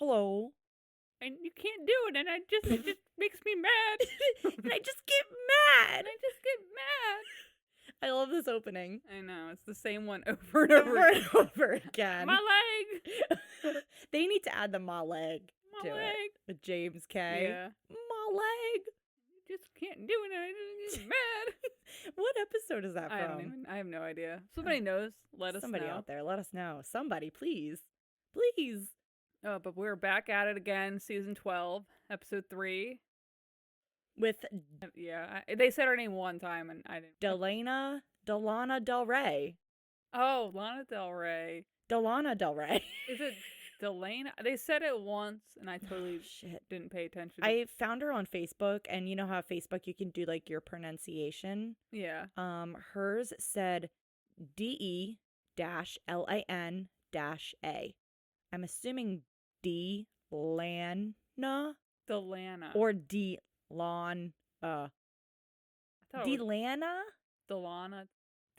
Hello. And you can't do it, and it just makes me mad. And I just get mad. And I just get mad. I love this opening. I know, it's the same one over and over and over again. My leg! They need to add the my leg My to leg! it with James K. Yeah. My leg. You just can't do it, and I just get mad. What episode is that from? I have no idea. Somebody knows. Let us know. Somebody out there, let us know. Somebody, please. Please. Oh, but we're back at it again, season 12, episode 3. With Yeah, they said her name one time, and I didn't. Delana Del Rey. Oh, Lana Del Rey. Delana Del Rey. Is it Delana? They said it once, and I totally didn't pay attention. I found her on Facebook, and you know how Facebook you can do like your pronunciation? Yeah. Hers said DE-LAN-A. I'm assuming Delana Delana. or Delana. Delana? Delana.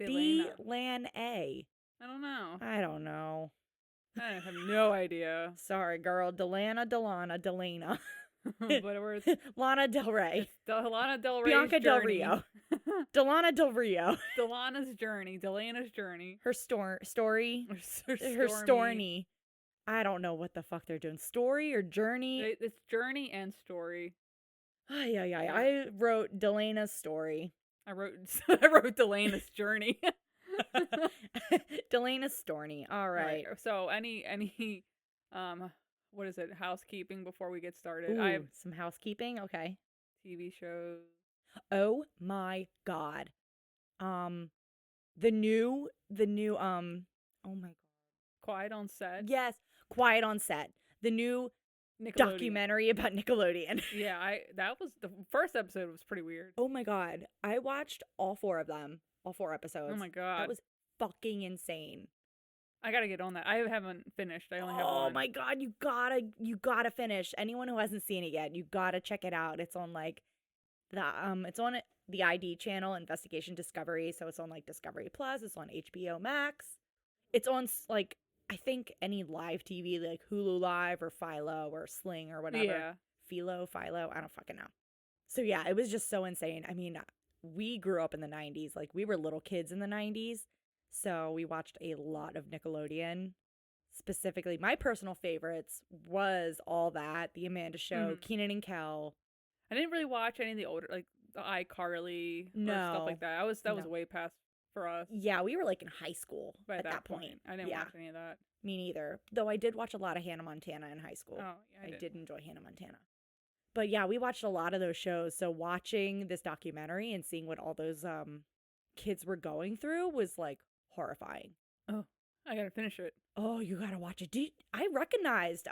Delana-A. I don't know. I don't know. I have no idea. Sorry, girl. Delana. But we're Lana Del Rey. Lana Del Rey. Bianca Del Rio. Delana Del Rio. Delana's journey. Delana's journey. Her story. Her stormy. I don't know what the fuck they're doing. Story or journey? It's journey and story. Yeah. I wrote Delana's story. I wrote Delana's journey. Delana's story. All right. So any what is it? Housekeeping before we get started. Ooh, I have some housekeeping. Okay. TV shows. Oh my god. The new oh my god. Quiet on Set. Yes, Quiet on Set. The new documentary about Nickelodeon. Yeah, that was the first episode was pretty weird. Oh my god. I watched all 4 of them. All 4 episodes. Oh my god. That was fucking insane. I gotta get on that. I haven't finished. I only have one. Oh my god, you gotta finish. Anyone who hasn't seen it yet, you gotta check it out. It's on like it's on the ID channel, Investigation Discovery, so it's on like Discovery Plus, it's on HBO Max. It's on like I think any live TV like Hulu Live or Philo or Sling or whatever. Yeah. Philo, I don't fucking know. So yeah, it was just so insane. I mean, we grew up in the 90s. Like we were little kids in the 90s. So we watched a lot of Nickelodeon. Specifically, my personal favorites was All That, The Amanda Show, Kenan and Kel. I didn't really watch any of the older, like the iCarly or stuff like that. That was way past for us. Yeah, we were like in high school By at that point. I didn't watch any of that. Me neither. Though I did watch a lot of Hannah Montana in high school. Oh, yeah, I did enjoy Hannah Montana. But yeah, we watched a lot of those shows. So watching this documentary and seeing what all those kids were going through was like horrifying. Oh, I gotta finish it. Oh, you gotta watch it. I recognized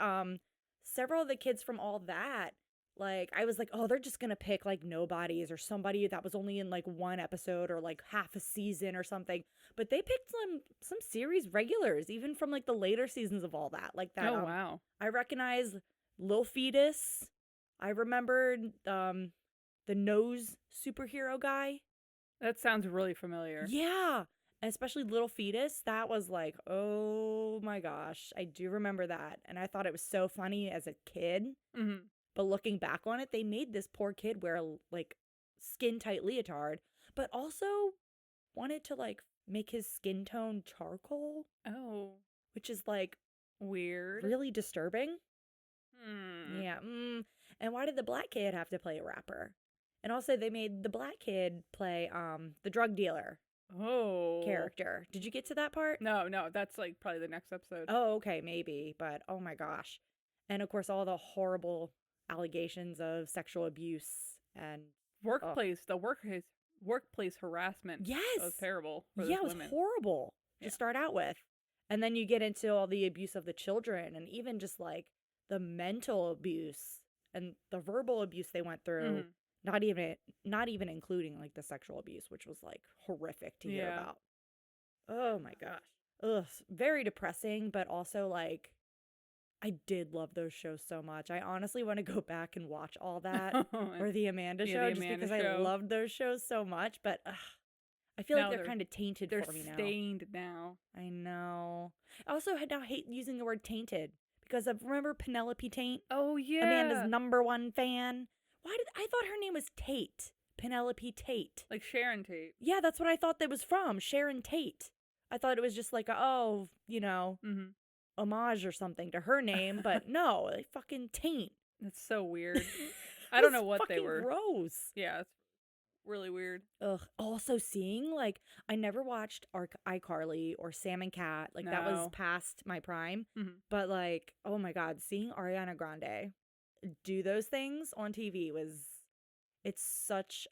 several of the kids from All That. Like, I was like, oh, they're just gonna pick like nobodies or somebody that was only in like 1 episode or like half a season or something. But they picked some series regulars, even from like the later seasons of All That. Like that. Oh wow. I recognize Lil Fetus. I remembered the nose superhero guy. That sounds really familiar. Yeah. Especially Little Fetus. That was like, oh my gosh. I do remember that. And I thought it was so funny as a kid. Mm-hmm. But looking back on it, they made this poor kid wear like skin tight leotard, but also wanted to like make his skin tone charcoal. Oh. Which is like weird. Really disturbing. Hmm. Yeah. And why did the black kid have to play a rapper? And also they made the black kid play the drug dealer. Character. Did you get to that part? No, that's like probably the next episode. Oh, okay, maybe, but oh my gosh. And of course all the horrible allegations of sexual abuse and the workplace harassment. Yes. That was terrible for it was women. Horrible to start out with. And then you get into all the abuse of the children and even just like the mental abuse and the verbal abuse they went through. Not even including like the sexual abuse, which was like horrific to hear about. Oh my gosh. Ugh, very depressing, but also like I did love those shows so much. I honestly want to go back and watch All That or The Amanda Show because I loved those shows so much, but I feel like they're kind of tainted for me now. They're stained now. I know. I also now hate using the word tainted because of, remember Penelope Taint? Oh, yeah. Amanda's #1 fan. I thought her name was Tate. Penelope Tate. Like Sharon Tate. Yeah, that's what I thought that was from. Sharon Tate. I thought it was just like, homage or something to her name, but no, they fucking Taint. That's so weird. I don't know what they were. Gross. Yeah, it's really weird. Ugh. Also seeing, I never watched iCarly or Sam and Cat. That was past my prime. Mm-hmm. But, oh my God, seeing Ariana Grande do those things on TV it's such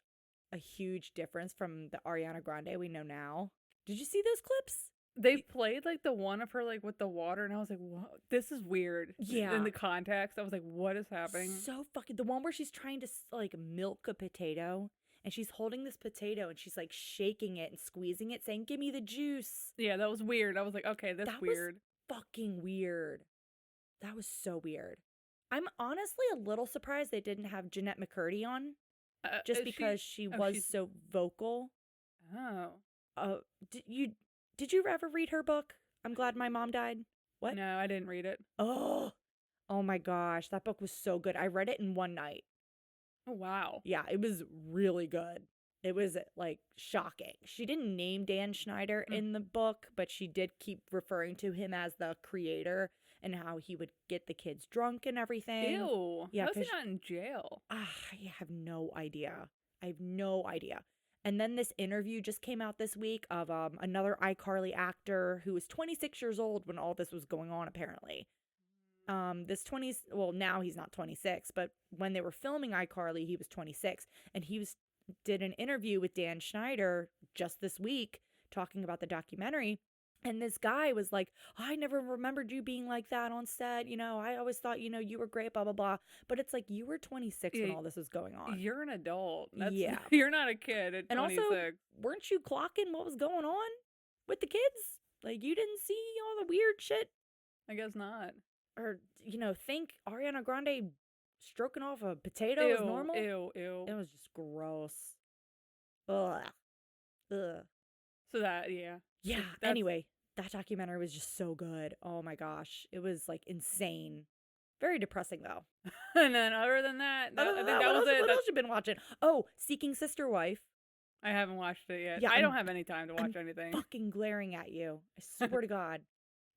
a huge difference from the Ariana Grande we know now. Did you see those clips? They played the one of her with the water, and I was like, "What? This is weird." Yeah. In the context, I was like, "What is happening?" So fucking the one where she's trying to milk a potato, and she's holding this potato and she's shaking it and squeezing it, saying, "Give me the juice." Yeah, that was weird. I was like, "Okay, that's weird." Was fucking weird. That was so weird. I'm honestly a little surprised they didn't have Jeanette McCurdy on, just because she was so vocal. Oh. Did you ever read her book? I'm Glad My Mom Died. What? No, I didn't read it. Oh my gosh, that book was so good. I read it in one night. Oh, wow. Yeah, it was really good. It was shocking. She didn't name Dan Schneider in the book, but she did keep referring to him as the creator and how he would get the kids drunk and everything. Ew. Yeah, how is he not in jail? I have no idea. And then this interview just came out this week of another iCarly actor who was 26 years old when all this was going on, apparently. Now he's not 26, but when they were filming iCarly, he was 26. And did an interview with Dan Schneider just this week talking about the documentary. And this guy was like, I never remembered you being like that on set. I always thought, you were great, blah, blah, blah. But it's you were 26 when all this was going on. You're an adult. Yeah. You're not a kid at 26. And also, weren't you clocking what was going on with the kids? You didn't see all the weird shit? I guess not. Or, think Ariana Grande stroking off a potato is normal? Ew. It was just gross. Ugh. So that, yeah. Yeah, anyway, that documentary was just so good. Oh my gosh. It was insane. Very depressing though. And then other than that, I think that was it. What else you been watching? Oh, Seeking Sister Wife. I haven't watched it yet. Yeah, I don't have any time to watch anything. Fucking glaring at you. I swear to God.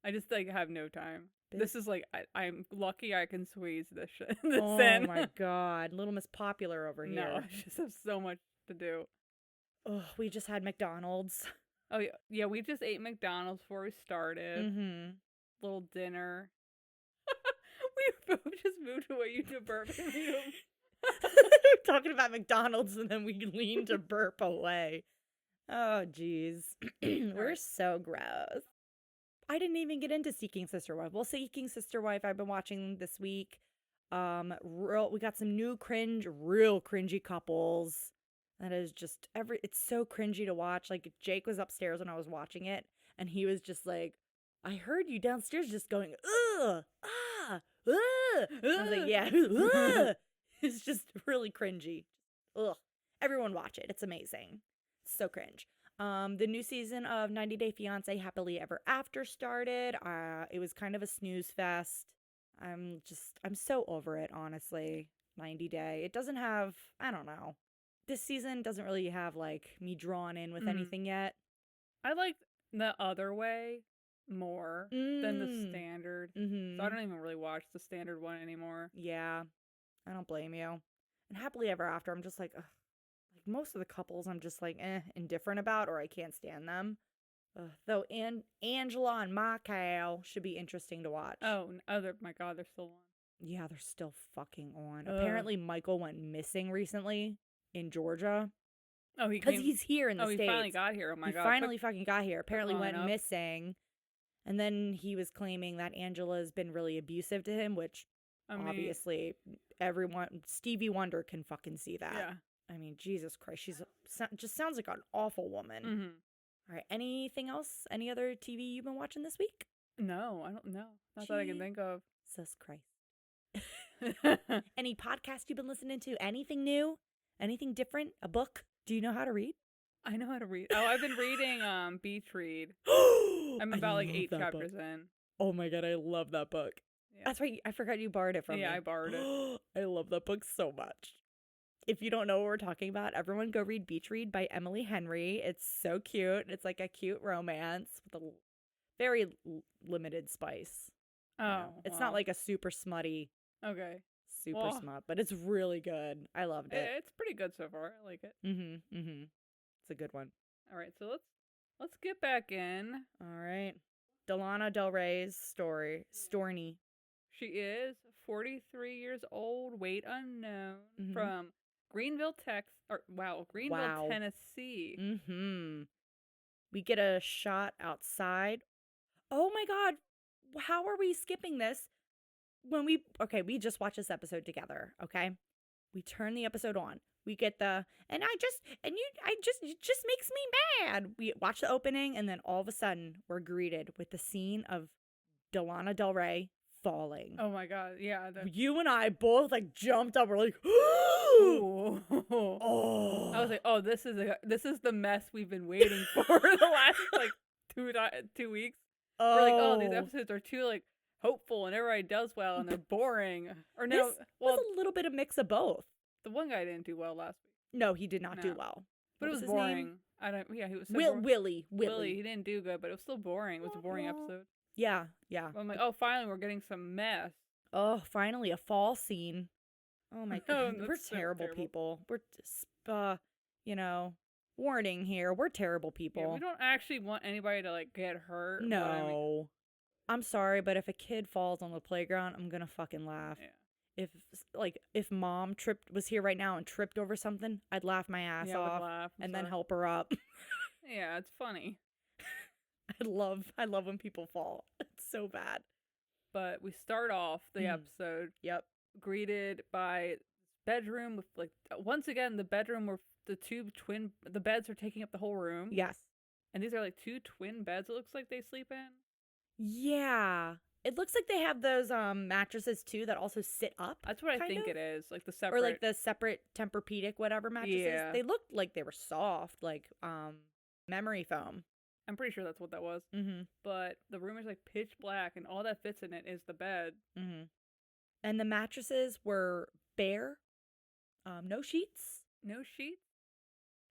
I just have no time. This is I'm lucky I can squeeze this shit. Oh in. My God. Little Miss Popular over here. No, I just have so much to do. Oh, we just had McDonald's. Oh, yeah, we just ate McDonald's before we started. Mm-hmm. Little dinner. We both just moved away. You to burp. Talking about McDonald's and then we lean to burp away. Oh, jeez. We're so gross. I didn't even get into Seeking Sister Wife. Well, Seeking Sister Wife I've been watching this week. We got some new real cringy couples. That is just it's so cringy to watch. Jake was upstairs when I was watching it, and he was just like, I heard you downstairs just going, ugh, ah, ugh. I was like, yeah, ugh. It's just really cringy. Ugh. Everyone watch it. It's amazing. It's so cringe. The new season of 90 Day Fiancé Happily Ever After started. It was kind of a snooze fest. I'm so over it, honestly. 90 Day. It doesn't have, I don't know. This season doesn't really have me drawn in with anything yet. I like the other way more than the standard. Mm-hmm. So I don't even really watch the standard one anymore. Yeah. I don't blame you. And Happily Ever After, I'm just ugh. Most of the couples I'm just indifferent about, or I can't stand them. Though Angela and Michael should be interesting to watch. Oh, my God, they're still on. Yeah, they're still fucking on. Apparently Michael went missing recently in Georgia. Oh, because he's here in the States. He finally got here. Oh my God. He finally fucking got here. Apparently went missing. And then he was claiming that Angela's been really abusive to him, which obviously Stevie Wonder can fucking see that. Yeah. I mean, Jesus Christ, just sounds like an awful woman. Mm-hmm. All right, anything else? Any other TV you've been watching this week? No, I don't know. Not that I can think of. Jesus Christ. Any podcast you've been listening to? Anything new? Anything different? A book? Do you know how to read? I know how to read. Oh, I've been reading Beach Read. I'm about 8 chapters in. Oh my God, I love that book. Yeah. That's right. I forgot you borrowed it from me. Yeah, I borrowed it. I love that book so much. If you don't know what we're talking about, everyone go read Beach Read by Emily Henry. It's so cute. It's like a cute romance with a very limited spice. Oh, it's not like a super smutty. Okay. Super smut, but it's really good. I loved it. It's pretty good so far. I like it. It's a good one. All right, so let's get back in. All right. Delana Del Rey's story. Storny. She is 43 years old, weight unknown, from Greenville, Tennessee. We get a shot outside. Oh my God. How are we skipping this? We just watched this episode together, okay? We turn the episode on. We get it just makes me mad. We watch the opening, and then all of a sudden we're greeted with the scene of Delana Del Rey falling. Oh my God, yeah. You and I both jumped up. We're like, oh. I was like, oh, this is the mess we've been waiting for the last 2 weeks. Oh. We're like, oh, these episodes are too hopeful and everybody does well and they're boring. Or no, this was a little bit of mix of both. The one guy didn't do well last week. No, he did not do well. But it was boring. He was so boring. Willie. He didn't do good, but it was still boring. It was a boring episode. Yeah. I'm like, oh, finally we're getting some mess. Oh, finally a fall scene. Oh my God, we're terrible people. We're just, warning here. We're terrible people. Yeah, we don't actually want anybody to get hurt. No. I'm sorry, but if a kid falls on the playground, I'm gonna fucking laugh. Yeah. If mom was here right now and tripped over something, I'd laugh my ass off and then help her up. Yeah, it's funny. I love when people fall. It's so bad. But we start off the episode. Yep. Greeted by bedroom with once again the bedroom where the beds are taking up the whole room. Yes. And these are two twin beds it looks like they sleep in. Yeah. It looks like they have those mattresses too that also sit up. That's what I think it is. The separate or the separate Tempur-Pedic whatever mattresses. Yeah. They looked like they were soft, memory foam. I'm pretty sure that's what that was. But the room is pitch black and all that fits in it is the bed. And the mattresses were bare. No sheets. No sheets?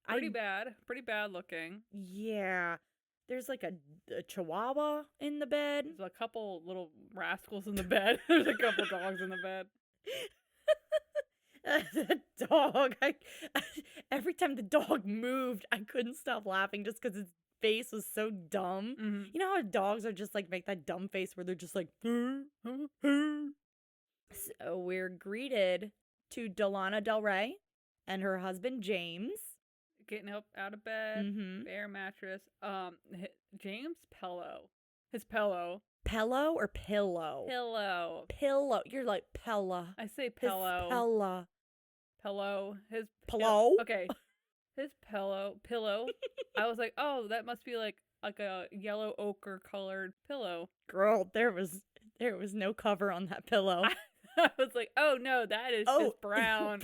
Pretty bad looking. Yeah. There's a chihuahua in the bed. There's a couple little rascals in the bed. There's a couple dogs in the bed. The dog. Every time the dog moved, I couldn't stop laughing just because its face was so dumb. You know how dogs are just make that dumb face where they're just So we're greeted to Delana Del Rey and her husband James. Getting up out of bed, bare mattress. James' pillow. His pillow. Pillow or pillow? Pillow. Pillow. You're like Pella. I say pillow. Pella. Pillow. His pillow. Okay. His pillow. I was like, oh, that must be a yellow ochre colored pillow. Girl, there was no cover on that pillow. I was like, oh no, that is just brown.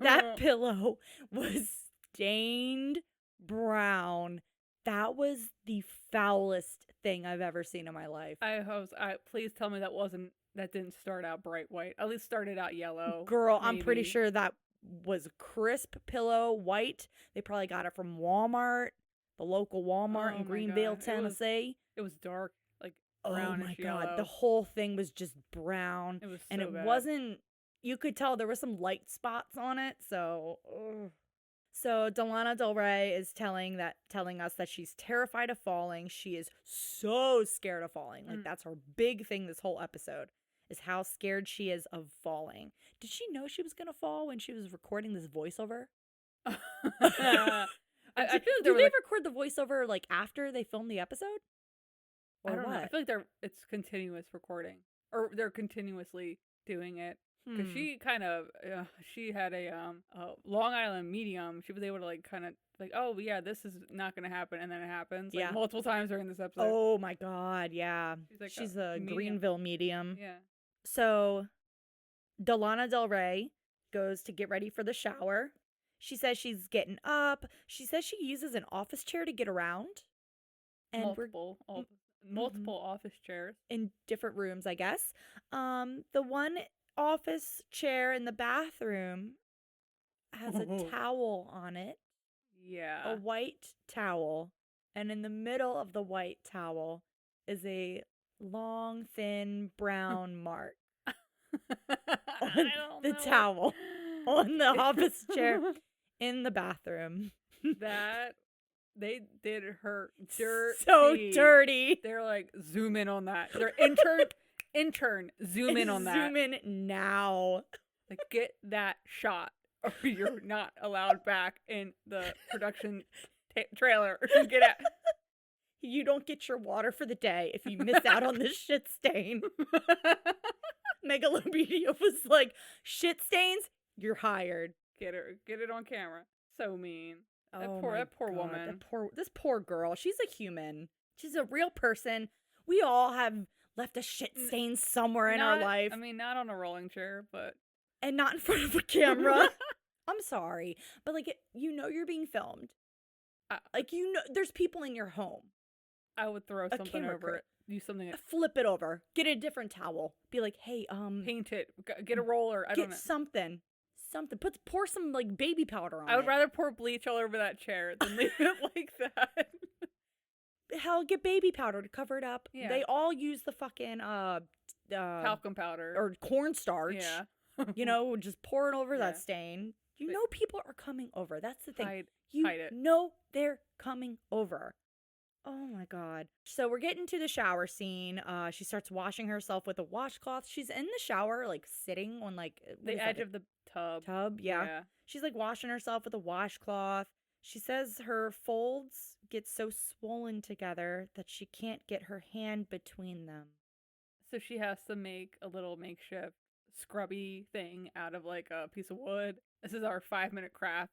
That pillow was stained brown. That was the foulest thing I've ever seen in my life. Please tell me that didn't start out bright white. At least started out yellow. Girl, maybe. I'm pretty sure that was crisp pillow white. They probably got it from Walmart, the local Walmart in Greenville, Tennessee. It was dark. Oh my God, yellow. the whole thing was just brown. It was so and it bad. Wasn't, you could tell there were some light spots on it, so So Delana Del Rey is telling us that she's terrified of falling. She is so scared of falling. That's her big thing this whole episode, is how scared she is of falling. Did she know she was going to fall when she was recording this voiceover? I feel like did they record the voiceover after they filmed the episode? Or I don't know. I feel like it's continuous recording, or they're continuously doing it. Because she had a Long Island medium. She was able to kind of oh yeah, this is not going to happen, and then it happens multiple times during this episode. Oh my God, yeah. She's a medium. Greenville medium. Yeah. So Delana Del Rey goes to get ready for the shower. She says she's getting up. She says she uses an office chair to get around. And multiple office chairs in different rooms, I guess. The one office chair in the bathroom has a towel on it. Yeah. A white towel. And in the middle of the white towel is a long, thin brown mark on the towel on the office chair in the bathroom. That they did her dirty. So dirty. They're like, zoom in on that. They're intern, zoom in on that. Zoom in now. Like, get that shot, or you're not allowed back in the production trailer. Get out. You don't get your water for the day if you miss out on this shit stain. Megalopedia was like, shit stains, you're hired. Get it on camera. So mean. That Oh poor woman. This poor girl. She's a human. She's a real person. We all have left a shit stain somewhere in our life. I mean, not on a rolling chair, but... And not in front of a camera. I'm sorry. But, like, you're being filmed. There's people in your home. I would throw something over it. Use something. Flip it over. Get a different towel. Be like, hey, paint it. Get a roller. I don't know. Get something. Pour some, like, baby powder on it. I would rather pour bleach all over that chair than leave it like that. Hell, get baby powder to cover it up. Yeah. They all use the fucking talcum powder or cornstarch. Yeah. Just pour it over that stain. You know people are coming over. That's the thing. Hide it. know they're coming over. Oh my God. So we're getting to the shower scene. She starts washing herself with a washcloth. She's in the shower, like sitting on like the edge of the tub. Yeah. She's like washing herself with a washcloth. She says her folds get so swollen together that she can't get her hand between them. So she has to make a little makeshift scrubby thing out of like a piece of wood. This is our 5-minute craft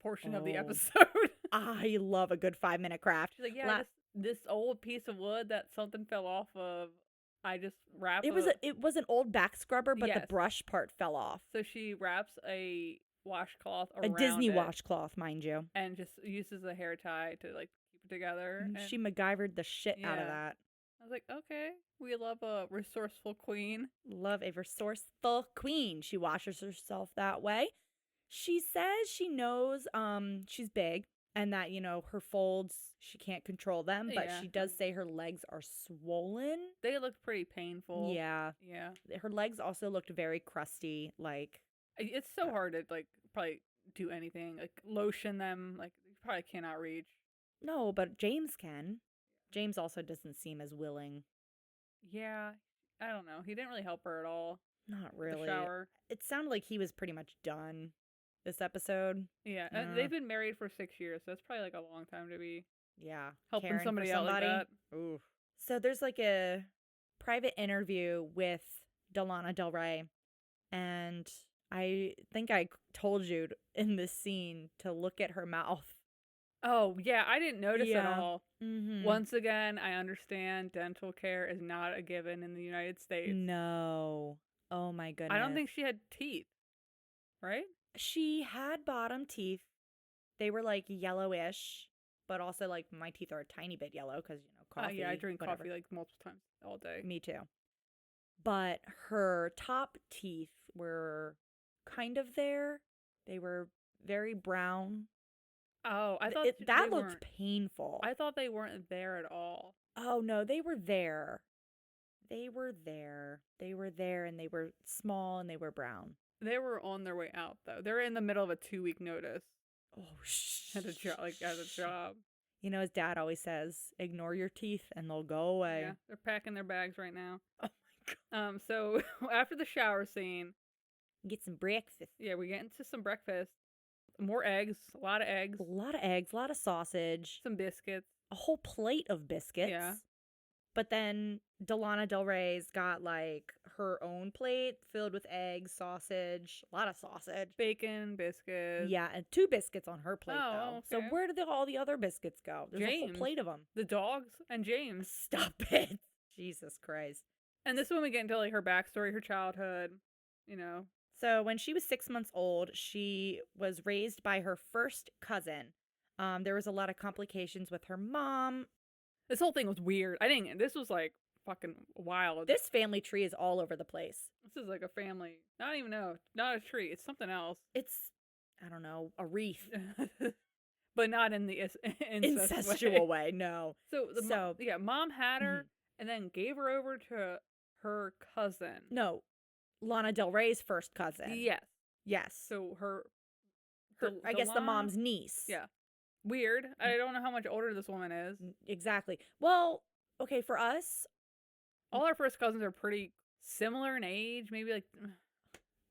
portion of the episode. I love a good 5-minute craft. She's like, yeah, this old piece of wood that something fell off of, I just wrapped it. It was an old back scrubber, but the brush part fell off. So she wraps a washcloth around a Disney washcloth, mind you, and just uses a hair tie to like keep it together. And she MacGyvered the shit out of that. I was like, okay, we love a resourceful queen. Love a resourceful queen. She washes herself that way. She says she knows she's big and that, her folds, she can't control them, but she does say her legs are swollen. They looked pretty painful. Yeah. Yeah. Her legs also looked very crusty, like. It's so hard to, like, probably do anything. Like, lotion them. Like, you probably cannot reach. No, but James can. James also doesn't seem as willing. Yeah. I don't know. He didn't really help her at all. Not really. The shower. It sounded like he was pretty much done this episode. Yeah. They've been married for 6 years, so that's probably, like, a long time to be helping somebody out like that. Ooh. So there's, like, a private interview with Delana Del Rey, and I think I told you in this scene to look at her mouth. Oh, yeah, I didn't notice at all. Mm-hmm. Once again, I understand dental care is not a given in the United States. No. Oh, my goodness. I don't think she had teeth, right? She had bottom teeth. They were, like, yellowish, but also, like, my teeth are a tiny bit yellow because, coffee. Yeah, I drink coffee, like, multiple times all day. Me too. But her top teeth were kind of there. They were very brown. Oh, I thought that looked painful. I thought they weren't there at all. Oh, no, they were there. They were there. They were there, and they were small, and they were brown. They were on their way out, though. They were in the middle of a 2-week notice. Oh, shh. At a job. His dad always says, ignore your teeth, and they'll go away. Yeah, they're packing their bags right now. Oh, my God. So, after the shower scene... Get some breakfast. Yeah, we get into some breakfast. More eggs. A lot of eggs. A lot of eggs. A lot of sausage. Some biscuits. A whole plate of biscuits. Yeah. But then Delana Del Rey's got, like, her own plate filled with eggs, sausage, a lot of sausage. Bacon, biscuits. Yeah, and 2 biscuits on her plate, though. Okay. So where did all the other biscuits go? There's a whole plate of them. The dogs and James. Stop it. Jesus Christ. And this is when we get into, like, her backstory, her childhood, So when she was 6 months old, she was raised by her first cousin. There was a lot of complications with her mom. This whole thing was weird. This was like fucking wild. This family tree is all over the place. This is like a family. Not even not a tree. It's something else. It's, I don't know, a wreath. But not in the incestual way. No. So mom had her and then gave her over to her cousin. No, Lana Del Rey's first cousin. Yes. Yes. So I guess the mom's niece. Yeah. Weird. I don't know how much older this woman is. Exactly. Well, okay, for us, all our first cousins are pretty similar in age. Maybe like.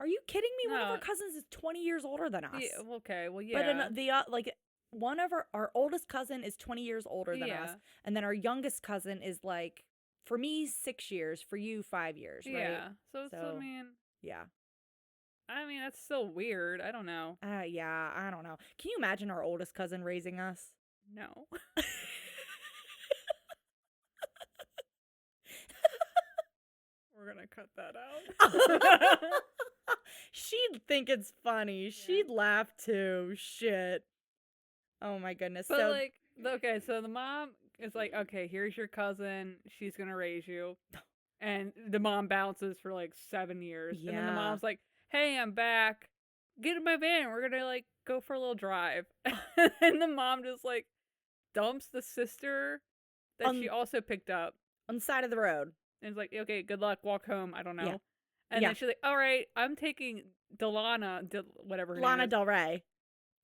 Are you kidding me? No. One of our cousins is 20 years older than us. Yeah, okay. Well, yeah. But one of our oldest cousin is 20 years older than us, and then our youngest cousin is like, for me, 6 years. For you, 5 years. Right? Yeah. So I mean. Yeah. I mean, that's still weird. I don't know. Yeah, I don't know. Can you imagine our oldest cousin raising us? No. We're gonna cut that out. She'd think it's funny. Yeah. She'd laugh too. Shit. Oh my goodness. But so the mom is like, okay, here's your cousin. She's gonna raise you. And the mom bounces for like 7 years. Yeah. And then the mom's like, hey, I'm back. Get in my van. We're gonna like go for a little drive. And the mom just like dumps the sister that she also picked up on the side of the road. And it's like, okay, good luck. Walk home. I don't know. Yeah. And then she's like, all right, I'm taking Lana Del Rey.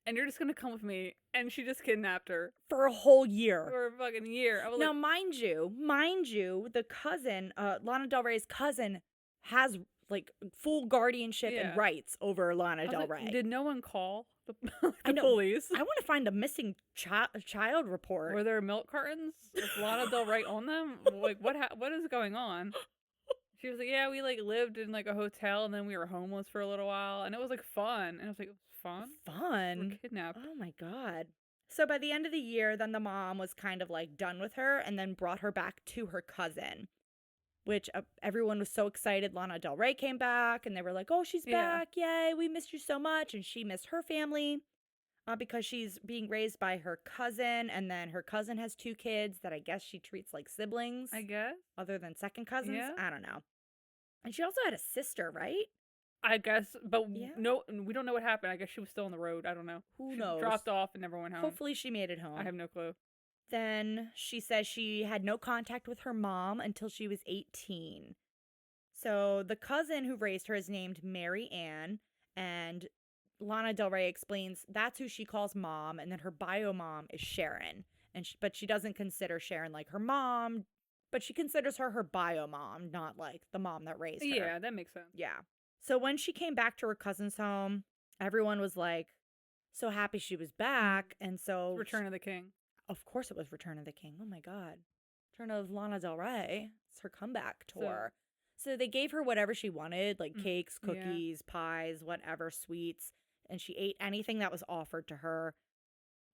And you're just going to come with me. And she just kidnapped her. For a whole year. For a fucking year. Now, mind you, the cousin, Lana Del Rey's cousin, has like full guardianship and rights over Lana Del Rey. Did no one call the police? I want to find a missing child report. Were there milk cartons with Lana Del Rey on them? Like, what is going on? She was like, yeah, we like lived in like a hotel and then we were homeless for a little while and it was like fun. And I was like, fun? Fun? We're kidnapped. Oh my God. So by the end of the year, then the mom was kind of like done with her and then brought her back to her cousin, which everyone was so excited. Lana Del Rey came back and they were like, oh, she's back. Yay, we missed you so much. And she missed her family because she's being raised by her cousin. And then her cousin has 2 kids that I guess she treats like siblings. I guess. Other than second cousins. Yeah. I don't know. And she also had a sister, right? I guess, but no, we don't know what happened. I guess she was still on the road. I don't know. Who knows? Dropped off and never went home. Hopefully she made it home. I have no clue. Then she says she had no contact with her mom until she was 18. So the cousin who raised her is named Mary Ann, and Lana Del Rey explains that's who she calls mom, and then her bio mom is Sharon. But she doesn't consider Sharon like her mom, but she considers her bio mom, not like the mom that raised her. Yeah, that makes sense. Yeah. So when she came back to her cousin's home, everyone was like so happy she was back. And so Return of the King. Of course it was Return of the King. Oh my God. Return of Lana Del Rey. It's her comeback tour. So they gave her whatever she wanted, like cakes, cookies, pies, whatever, sweets. And she ate anything that was offered to her.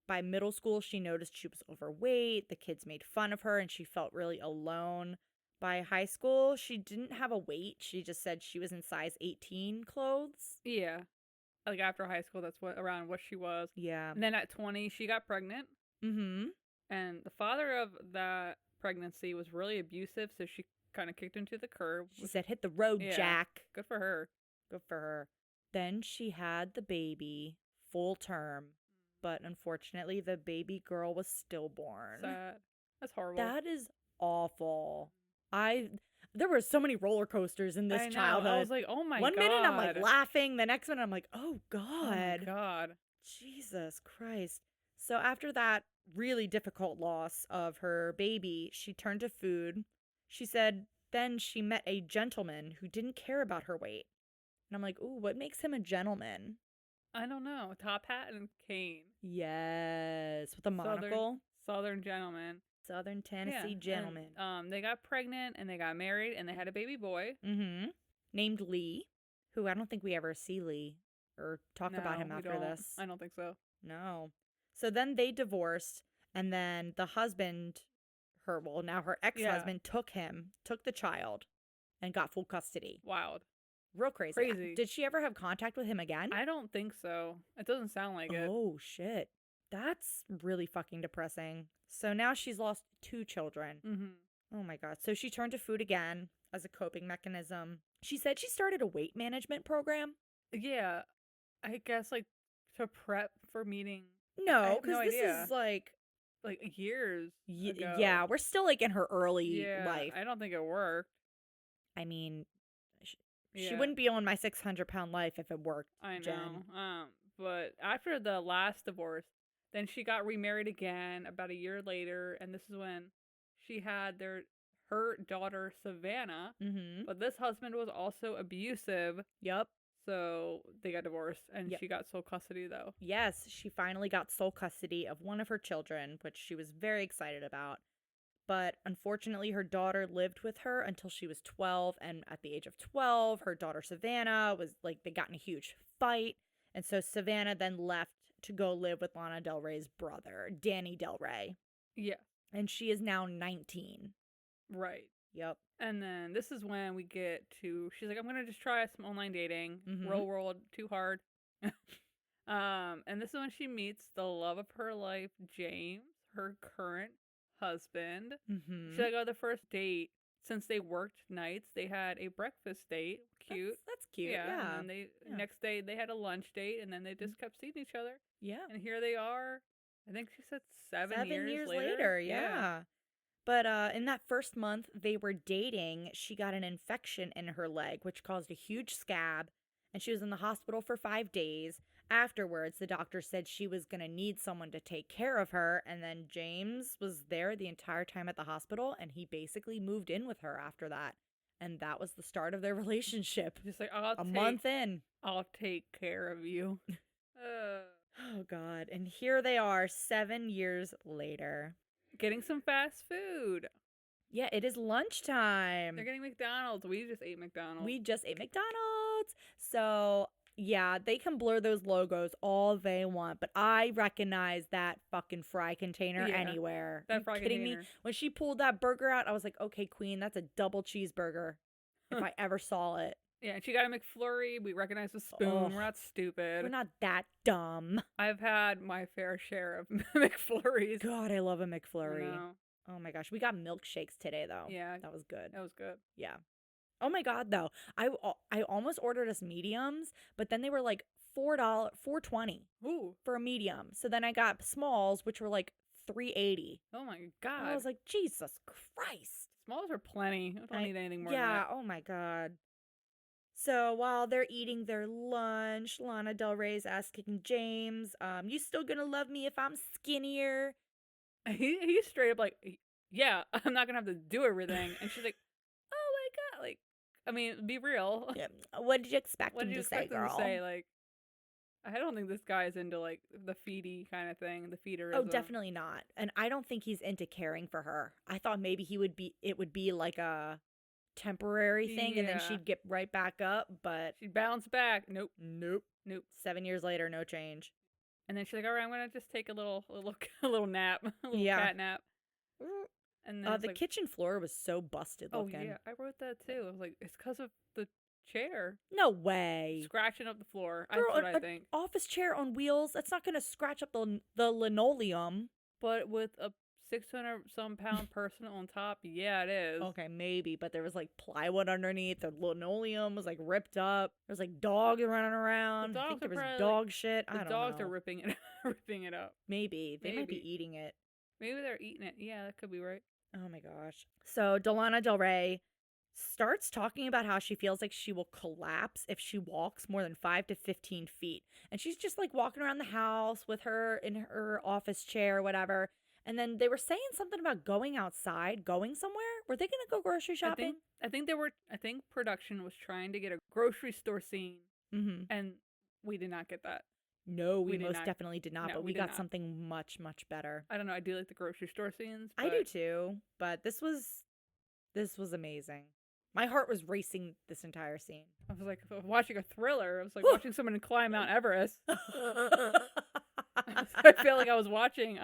By middle school, she noticed she was overweight. The kids made fun of her and she felt really alone. By high school, she didn't have a weight. She just said she was in size 18 clothes. Yeah. Like after high school, that's around what she was. Yeah. And then at 20, she got pregnant. Mm-hmm. And the father of that pregnancy was really abusive, so she kind of kicked him to the curb. She said, hit the road, Jack. Good for her. Good for her. Then she had the baby full term. But unfortunately, the baby girl was stillborn. Sad. That's horrible. That is awful. There were so many roller coasters in this childhood. I was like, oh my God. One minute I'm like laughing. The next minute I'm like, oh God. Oh my God. Jesus Christ. So after that really difficult loss of her baby, she turned to food. She said then she met a gentleman who didn't care about her weight. And I'm like, ooh, what makes him a gentleman? I don't know. Top hat and cane. Yes. With a monocle. Southern gentleman. Southern Tennessee gentleman. And, they got pregnant and they got married and they had a baby boy. Mm-hmm. Named Lee, who I don't think we ever see Lee or talk about him after this. I don't think so. No. So then they divorced and then the husband, her ex-husband took the child and got full custody. Wild. Real crazy. Did she ever have contact with him again? I don't think so. It doesn't sound like it. Oh, shit. That's really fucking depressing. So now she's lost 2 children. Mm-hmm. Oh my God. So she turned to food again as a coping mechanism. She said she started a weight management program. Yeah. I guess, like, to prep for meeting. No, because this is like years ago. Yeah, we're still like in her early life. I don't think it worked. I mean, she wouldn't be on my 600-pound life if it worked. I know. Jen. But after the last divorce, then she got remarried again about a year later, and this is when she had her daughter Savannah. Mm-hmm. But this husband was also abusive. Yep. So they got divorced, and Yep. she got sole custody, though. Yes, she finally got sole custody of one of her children, which she was very excited about. But unfortunately, her daughter lived with her until she was 12. And at the age of 12, her daughter Savannah was like, they got in a huge fight. And so Savannah then left to go live with Lana Del Rey's brother, Danny Del Rey. Yeah. And she is now 19. Right. Yep. And then this is when we get to, she's like, I'm going to just try some online dating. Mm-hmm. Real world, too hard. And this is when she meets the love of her life, James, her current husband. Mm-hmm. She's like, oh, the first date, since they worked nights, they had a breakfast date. Cute. That's cute. Yeah. And then next day they had a lunch date, and then they just kept seeing each other. Yeah. And here they are. I think she said 7 years later. Yeah. But in that first month they were dating, she got an infection in her leg, which caused a huge scab, and she was in the hospital for 5 days. Afterwards, the doctor said she was going to need someone to take care of her, and then James was there the entire time at the hospital, and he basically moved in with her after that. And that was the start of their relationship. Just like, month in. I'll take care of you. Oh, God. And here they are 7 years later. Getting some fast food. Yeah, it is lunchtime. They're getting McDonald's. We just ate McDonald's. So, yeah, they can blur those logos all they want, but I recognize that fucking fry container anywhere. That fry kidding container. Me? When she pulled that burger out, I was like, okay, queen, that's a double cheeseburger if I ever saw it. Yeah, and she got a McFlurry. We recognize the spoon. We're not stupid. We're not that dumb. I've had my fair share of McFlurries. God, I love a McFlurry. Oh my gosh. We got milkshakes today, though. Yeah. That was good. Yeah. Oh my God, though. I almost ordered us mediums, but then they were like $4.20 for a medium. So then I got smalls, which were like $3.80. Oh my God. And I was like, Jesus Christ. Smalls are plenty. I don't need anything more than that. Yeah, oh my God. So while they're eating their lunch, Lana Del Rey's asking James, you still gonna love me if I'm skinnier? He's straight up like, yeah, I'm not gonna have to do everything. And she's like, oh my God, like, I mean, be real. Yeah. What did you expect him to say, girl? Like, I don't think this guy is into like the feedy kind of thing, the feederism. Oh, definitely not. And I don't think he's into caring for her. I thought maybe it would be like a temporary thing, and then she'd get right back up, but she'd bounce back. Nope. 7 years later, no change. And then she's like, all right, I'm gonna just take a little nap, a little cat nap. And then the kitchen floor was so busted looking. Oh yeah, I wrote that too. I was like, it's because of the chair. No way. Scratching up the floor. Girl, that's what I think. Office chair on wheels, that's not gonna scratch up the linoleum. But with a 600-some pound person on top, yeah, it is. Okay, maybe, but there was like plywood underneath. The linoleum was like ripped up. There was like dogs running around. I think there was dog shit. I don't know. The dogs are ripping it up. Maybe they might be eating it. Maybe they're eating it. Yeah, that could be right. Oh my gosh. So Delana Del Rey starts talking about how she feels like she will collapse if she walks more than 5 to 15 feet. And she's just like walking around the house with her in her office chair or whatever. And then they were saying something about going outside, going somewhere. Were they going to go grocery shopping? I think production was trying to get a grocery store scene. Mm-hmm. And we did not get that. No, we most definitely did not, no, but we got something much, much better. I don't know. I do like the grocery store scenes. I do too, but this was amazing. My heart was racing this entire scene. I was like watching a thriller. I was like watching someone climb Mount Everest. I feel like I was watching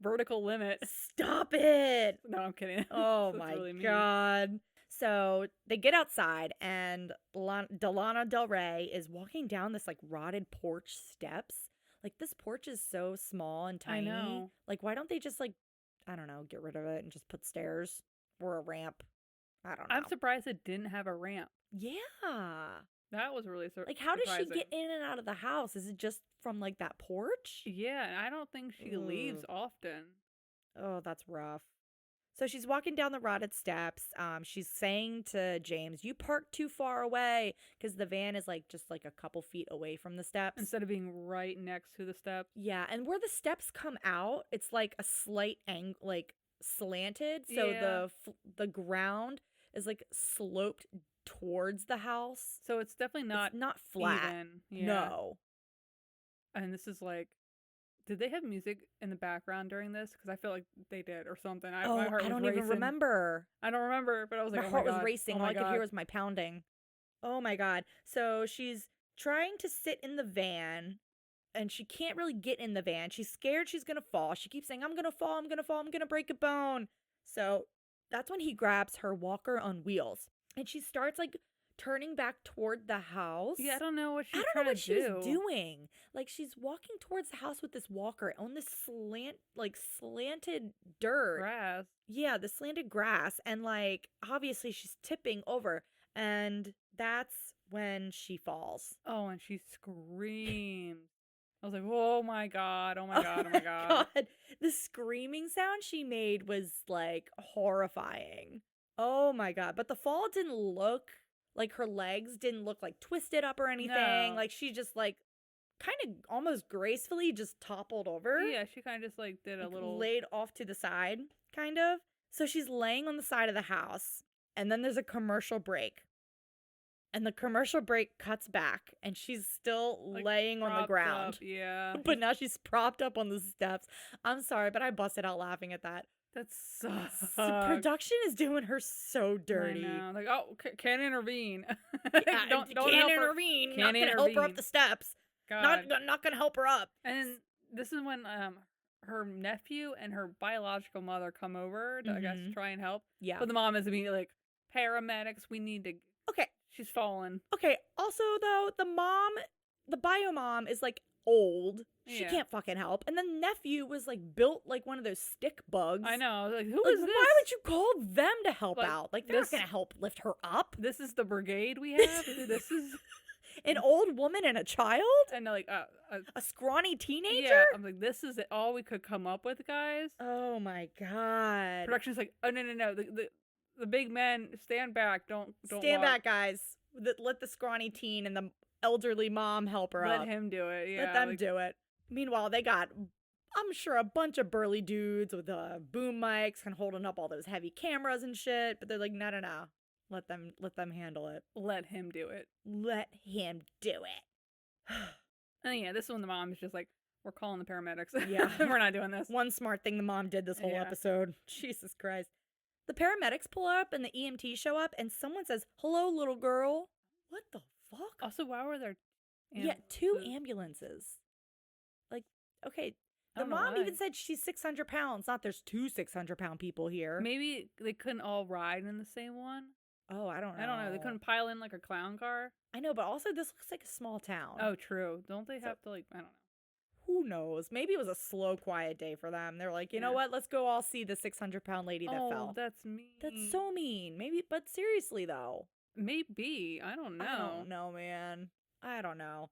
Vertical Limit. Stop it! No, I'm kidding. Oh my God. So they get outside, and Delana Del Rey is walking down this like rotted porch steps. Like, this porch is so small and tiny. I know. Like, why don't they just like I don't know, get rid of it and just put stairs or a ramp. I don't know. I'm surprised it didn't have a ramp. Yeah. That was really like, how does she surprising. get in and out of the house? Is it just from, like, that porch? Yeah, and I don't think she leaves often. Oh, that's rough. So she's walking down the rotted steps. She's saying to James, "You parked too far away," because the van is like just like a couple feet away from the steps instead of being right next to the steps. Yeah, and where the steps come out, it's like a slight like slanted, so the ground is like sloped towards the house. So it's definitely not flat. Even. Yeah. No. And this is like, did they have music in the background during this? Because I feel like they did or something. My heart was I don't racing. even remember. I don't remember, but I was like, my heart God. was racing. All I could hear was my pounding. Oh my God. So she's trying to sit in the van, and she can't really get in the van. She's scared she's going to fall. She keeps saying, I'm going to fall, I'm going to fall, I'm going to break a bone. So that's when he grabs her walker on wheels, and she starts like turning back toward the house. Yeah, I don't know what she's she's doing. Like, she's walking towards the house with this walker on this slanted dirt. Grass. Yeah, the slanted grass. And like, obviously she's tipping over, and that's when she falls. Oh, and she screams. I was like, oh my God, oh my God, oh my God. God. The screaming sound she made was like horrifying. Oh my God. But the fall didn't look like, her legs didn't look like twisted up or anything. No. Like, she just like kind of almost gracefully just toppled over. Yeah, she kind of just like did a little. Laid off to the side, kind of. So she's laying on the side of the house, and then there's a commercial break. And the commercial break cuts back, and she's still like laying on the ground. Up, yeah. But now she's propped up on the steps. I'm sorry, but I busted out laughing at that. That sucks. The production is doing her so dirty. I know. Like, oh, can't intervene. don't can't intervene. Can't not gonna help her up the steps. God. Not gonna help her up. And this is when her nephew and her biological mother come over to, I guess, try and help. Yeah. But the mom is immediately like, paramedics, we need to. Okay. She's fallen. Okay. Also, though, the bio mom is like old. She can't fucking help. And the nephew was like built like one of those stick bugs. I know. I was like, who is this? Why would you call them to help out? Like, they're not gonna help lift her up. This is the brigade we have. This is an old woman and a child, and like a scrawny teenager. Yeah, I'm like, this is all we could come up with, guys. Oh my God. Production's like, oh no. The big men, stand back. Don't stand back, guys. Let the scrawny teen and the elderly mom help her up. Let him do it. Yeah, let them do it. Meanwhile, they got, I'm sure, a bunch of burly dudes with boom mics and holding up all those heavy cameras and shit. But they're like, no. Let them handle it. Let him do it. Let him do it. And yeah, this is when the mom is just like, we're calling the paramedics. Yeah. We're not doing this. One smart thing the mom did this whole episode. Jesus Christ. The paramedics pull up and the EMT show up, and someone says, hello, little girl. What the fuck? Also, why were there ambulances? Yeah, 2 ambulances. Like, okay, the mom even said she's 600 pounds, not there's 2 600-pound people here. Maybe they couldn't all ride in the same one? Oh, I don't know. They couldn't pile in like a clown car? I know, but also this looks like a small town. Oh, true. Don't they have to, like, I don't know. Who knows? Maybe it was a slow, quiet day for them. They're like, you know what? Let's go all see the 600-pound lady that fell. Oh, that's mean. That's so mean. Maybe, but seriously, though. Maybe. I don't know. I don't know, man. I don't know.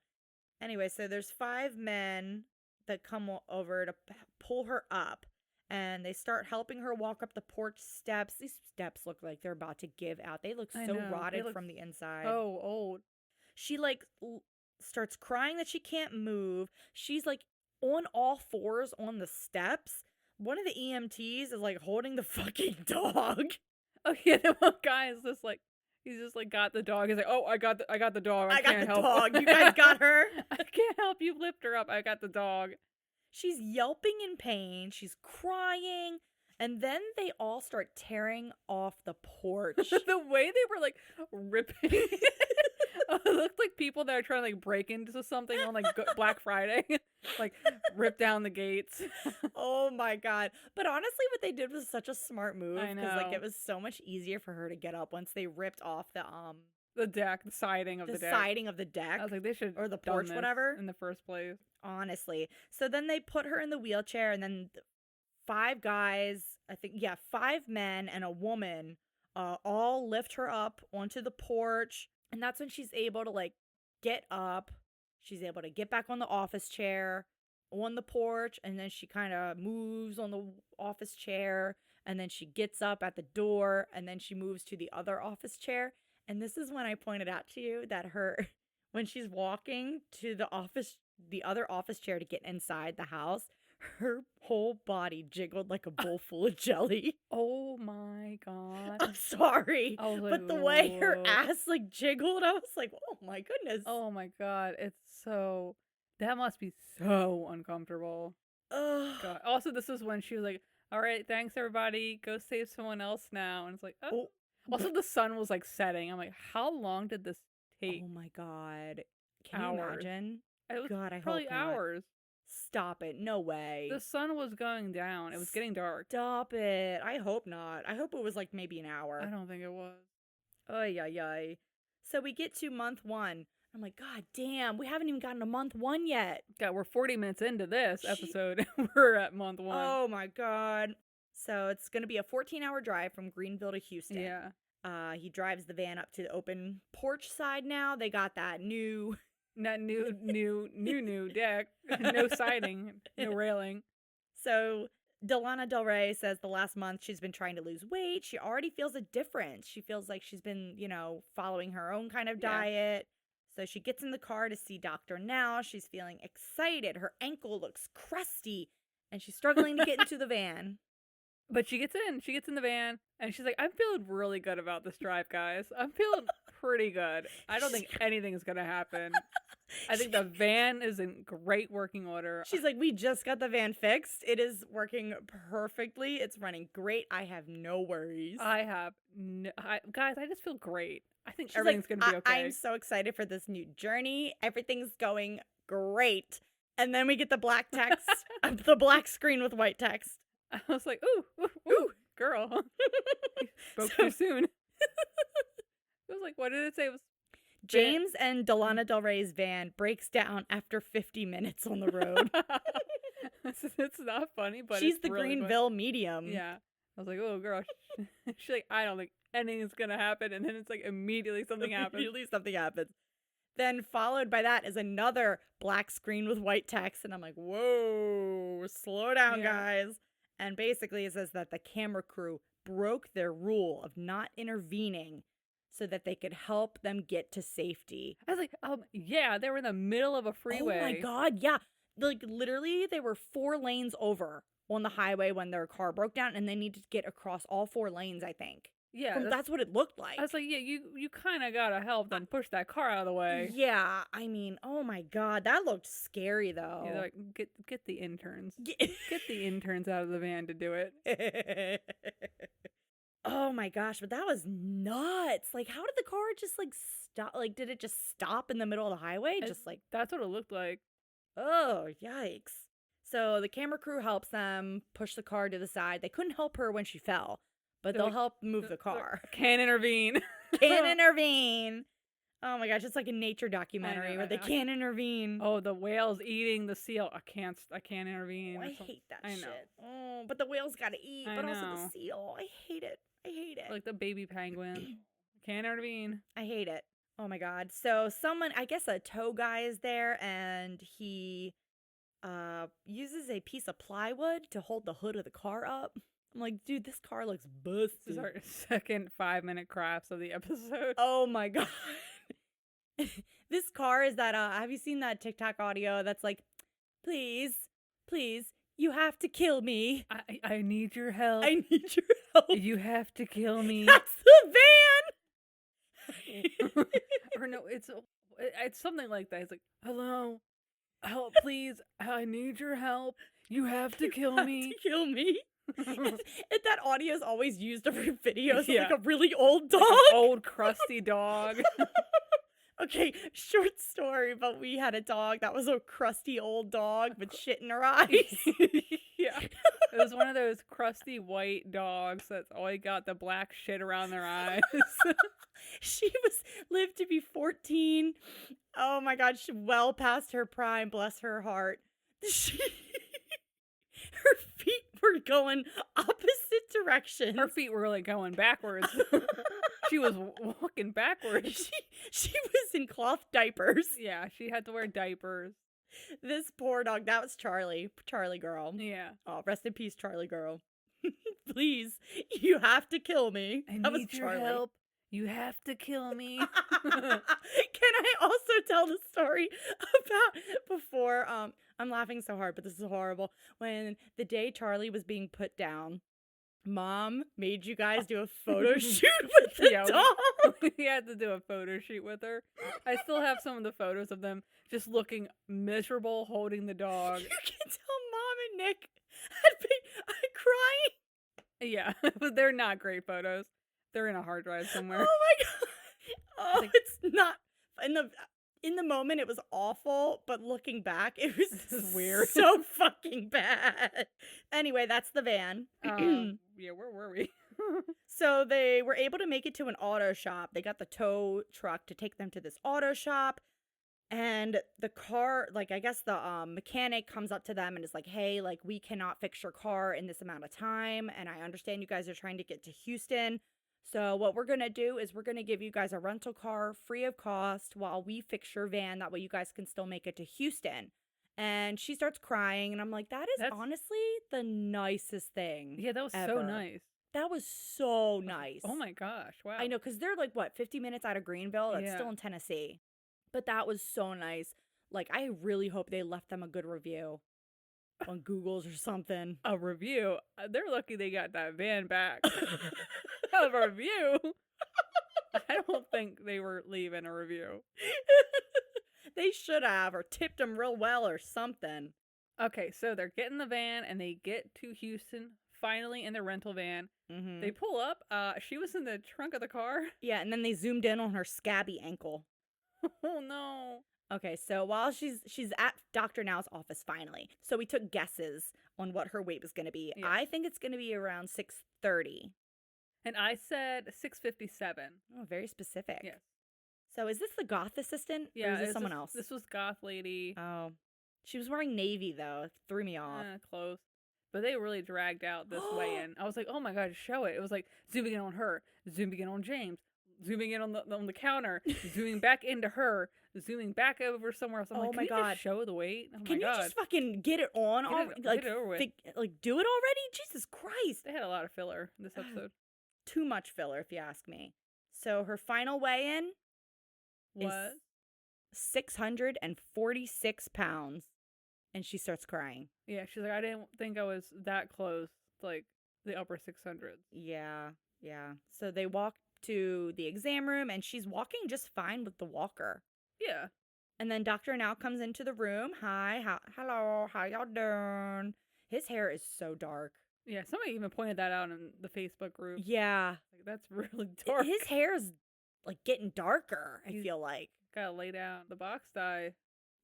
Anyway, so there's 5 men that come over to pull her up, and they start helping her walk up the porch steps. These steps look like they're about to give out. They look so rotted from the inside. Oh, old. She, like, starts crying that she can't move. She's, like, on all 4s on the steps. One of the EMTs is, like, holding the fucking dog. Oh, yeah, the one guy is just, like, he's just, like, got the dog. He's like, oh, I got the dog. I can't help. Dog. You guys got her? I can't help you lift her up. I got the dog. She's yelping in pain. She's crying. And then they all start tearing off the porch. The way they were, like, ripping. It looked like people that are trying to, like, break into something on, like, Black Friday. Like, rip down the gates. Oh, my God. But honestly, what they did was such a smart move. I know. Because, like, it was so much easier for her to get up once they ripped off the deck, the siding of the deck. The siding of the deck. I was like, they should or the porch, whatever. In the first place. Honestly. So then they put her in the wheelchair, and then 5 guys, I think, yeah, 5 men and a woman all lift her up onto the porch. And that's when she's able to, like, get up. She's able to get back on the office chair on the porch. And then she kind of moves on the office chair. And then she gets up at the door. And then she moves to the other office chair. And this is when I pointed out to you that when she's walking to the other office chair to get inside the house, her whole body jiggled like a bowl full of jelly. Oh my God. I'm sorry. But the way her ass like jiggled, I was like, oh my goodness. Oh my God. That must be so uncomfortable. God. Also, this is when she was like, all right, thanks everybody. Go save someone else now. And it's like, oh. Also, the sun was like setting. I'm like, how long did this take? Oh my God. Can you imagine? It was God, I probably hope not. hours. Stop it. No way. The sun was going down. It was getting dark. Stop it. I hope not. I hope it was like maybe an hour. I don't think it was. Ay, ay, ay. So we get to month 1. I'm like, God damn, we haven't even gotten to month 1 yet. God, we're 40 minutes into this episode. We're at month 1. Oh my God. So it's going to be a 14-hour drive from Greenville to Houston. Yeah. He drives the van up to the open porch side now. They got that new deck. No siding, no railing. So Delana Del Rey says the last month she's been trying to lose weight. She already feels a difference. She feels like she's been, following her own kind of diet. So she gets in the car to see Doctor now. She's feeling excited. Her ankle looks crusty, and she's struggling to get into the van. But she gets in the van, and she's like, I'm feeling really good about this drive, guys. I'm feeling pretty good. I don't think anything is going to happen. I think the van is in great working order. She's like, we just got the van fixed. It is working perfectly. It's running great. I have no worries. Guys, I just feel great. I think everything's going to be okay. I'm so excited for this new journey. Everything's going great. And then we get the black text, the black screen with white text. I was like, ooh, girl. Spoke too soon. It was like, what did it say? It was James and Delana Del Rey's van breaks down after 50 minutes on the road. It's not funny, but she's it's the really Greenville medium. Yeah. I was like, oh, girl. She's like, I don't think anything's going to happen. And then it's like immediately something happens. Then followed by that is another black screen with white text. And I'm like, whoa, slow down, guys. And basically it says that the camera crew broke their rule of not intervening so that they could help them get to safety. I was like, yeah, they were in the middle of a freeway. Oh my God, yeah. Like literally they were 4 lanes over on the highway when their car broke down, and they needed to get across all 4 lanes, I think. Yeah. That's what it looked like. I was like, yeah, you kind of got to help them push that car out of the way. Yeah, I mean, oh my God, that looked scary though. Yeah, they're like, get the interns. Get the interns out of the van to do it. Oh my gosh, but that was nuts. Like, how did the car just like stop? Like, did it just stop in the middle of the highway? That's what it looked like. Oh, yikes. So the camera crew helps them push the car to the side. They couldn't help her when she fell, but they'll help move the car. Can't intervene. Can't intervene. Oh my gosh, it's like a nature documentary where they can't intervene. Oh, the whale's eating the seal. I can't intervene. Oh, I hate that shit. Oh, but the whale's gotta eat, but also the seal. I hate it. Like the baby penguin. Can't intervene. I hate it. Oh my God. So someone, I guess a tow guy is there, and he uses a piece of plywood to hold the hood of the car up. I'm like, dude, this car looks busted. This is our second 5-minute crafts of the episode. Oh my God. This car is that, have you seen that TikTok audio that's like, please, you have to kill me. I need your help. I need your help. You have to kill me. That's the van. Or no, it's something like that. It's like, hello, help, please. I need your help. You have to kill me. You have to kill me. And that audio is always used over videos of like a really old dog. Like an old crusty dog. Okay, short story, but we had a dog that was a crusty old dog with shit in her eyes. Yeah. It was one of those crusty white dogs that's always got the black shit around their eyes. She lived to be 14. Oh my God, she well past her prime, bless her heart. Her feet were going opposite directions. Her feet were like going backwards. She was walking backwards. She was in cloth diapers. Yeah, she had to wear diapers. This poor dog. That was Charlie. Charlie girl. Yeah. Oh, rest in peace, Charlie girl. Please, you have to kill me. I need your help. You have to kill me. Can I also tell the story about before? I'm laughing so hard, but this is horrible. When the day Charlie was being put down, Mom made you guys do a photo shoot with the dog. We had to do a photo shoot with her. I still have some of the photos of them just looking miserable holding the dog. You can tell Mom and Nick had been crying. Yeah, but they're not great photos. They're in a hard drive somewhere. Oh my god! Oh, it's not in the moment. It was awful, but looking back, it was weird. So fucking bad. Anyway, that's the van. Yeah, where were we? So they were able to make it to an auto shop. They got the tow truck to take them to this auto shop. And the car, like, I guess the mechanic comes up to them and is like, hey, like, we cannot fix your car in this amount of time. And I understand you guys are trying to get to Houston. So what we're going to do is we're going to give you guys a rental car free of cost while we fix your van. That way you guys can still make it to Houston. And she starts crying. And I'm like, that's honestly the nicest thing. Yeah, that was ever. So nice. That was so nice. Oh my gosh. Wow. I know, because they're like, 50 minutes out of Greenville? That's still in Tennessee. But that was so nice. Like, I really hope they left them a good review on Google's or something. A review? They're lucky they got that van back. A review? I don't think they were leaving a review. They should have, or tipped them real well or something. Okay, so they're getting the van, and they get to Houston, finally in their rental van. Mm-hmm. They pull up. She was in the trunk of the car. Yeah, and then they zoomed in on her scabby ankle. Oh no. Okay, so while she's at Dr. Now's office finally. So we took guesses on what her weight was going to be. Yeah. I think it's going to be around 630. And I said 657. Oh, very specific. Yes. So is this the goth assistant? Yeah. Or is this someone else? This was goth lady. Oh. She was wearing navy though. It threw me off. Close. But they really dragged out this way in. I was like, oh my god, show it. It was like zooming in on her, zooming in on James, zooming in on the counter, zooming back into her, zooming back over somewhere else. I'm like, can you just show the weight? Oh can my god. You just fucking get it on? Get it over with. Like, do it already? Jesus Christ. They had a lot of filler in this episode. Too much filler, if you ask me. So her final weigh-in was 646 pounds. And she starts crying. Yeah, she's like, I didn't think I was that close to, like, the upper 600s. Yeah. So they walk to the exam room, and she's walking just fine with the walker. Yeah. And then Dr. Now comes into the room. Hi, hello, how y'all doing? His hair is so dark. Yeah, somebody even pointed that out in the Facebook group. Yeah. Like, that's really dark. His hair is, like, getting darker, I feel like. Gotta lay down the box dye.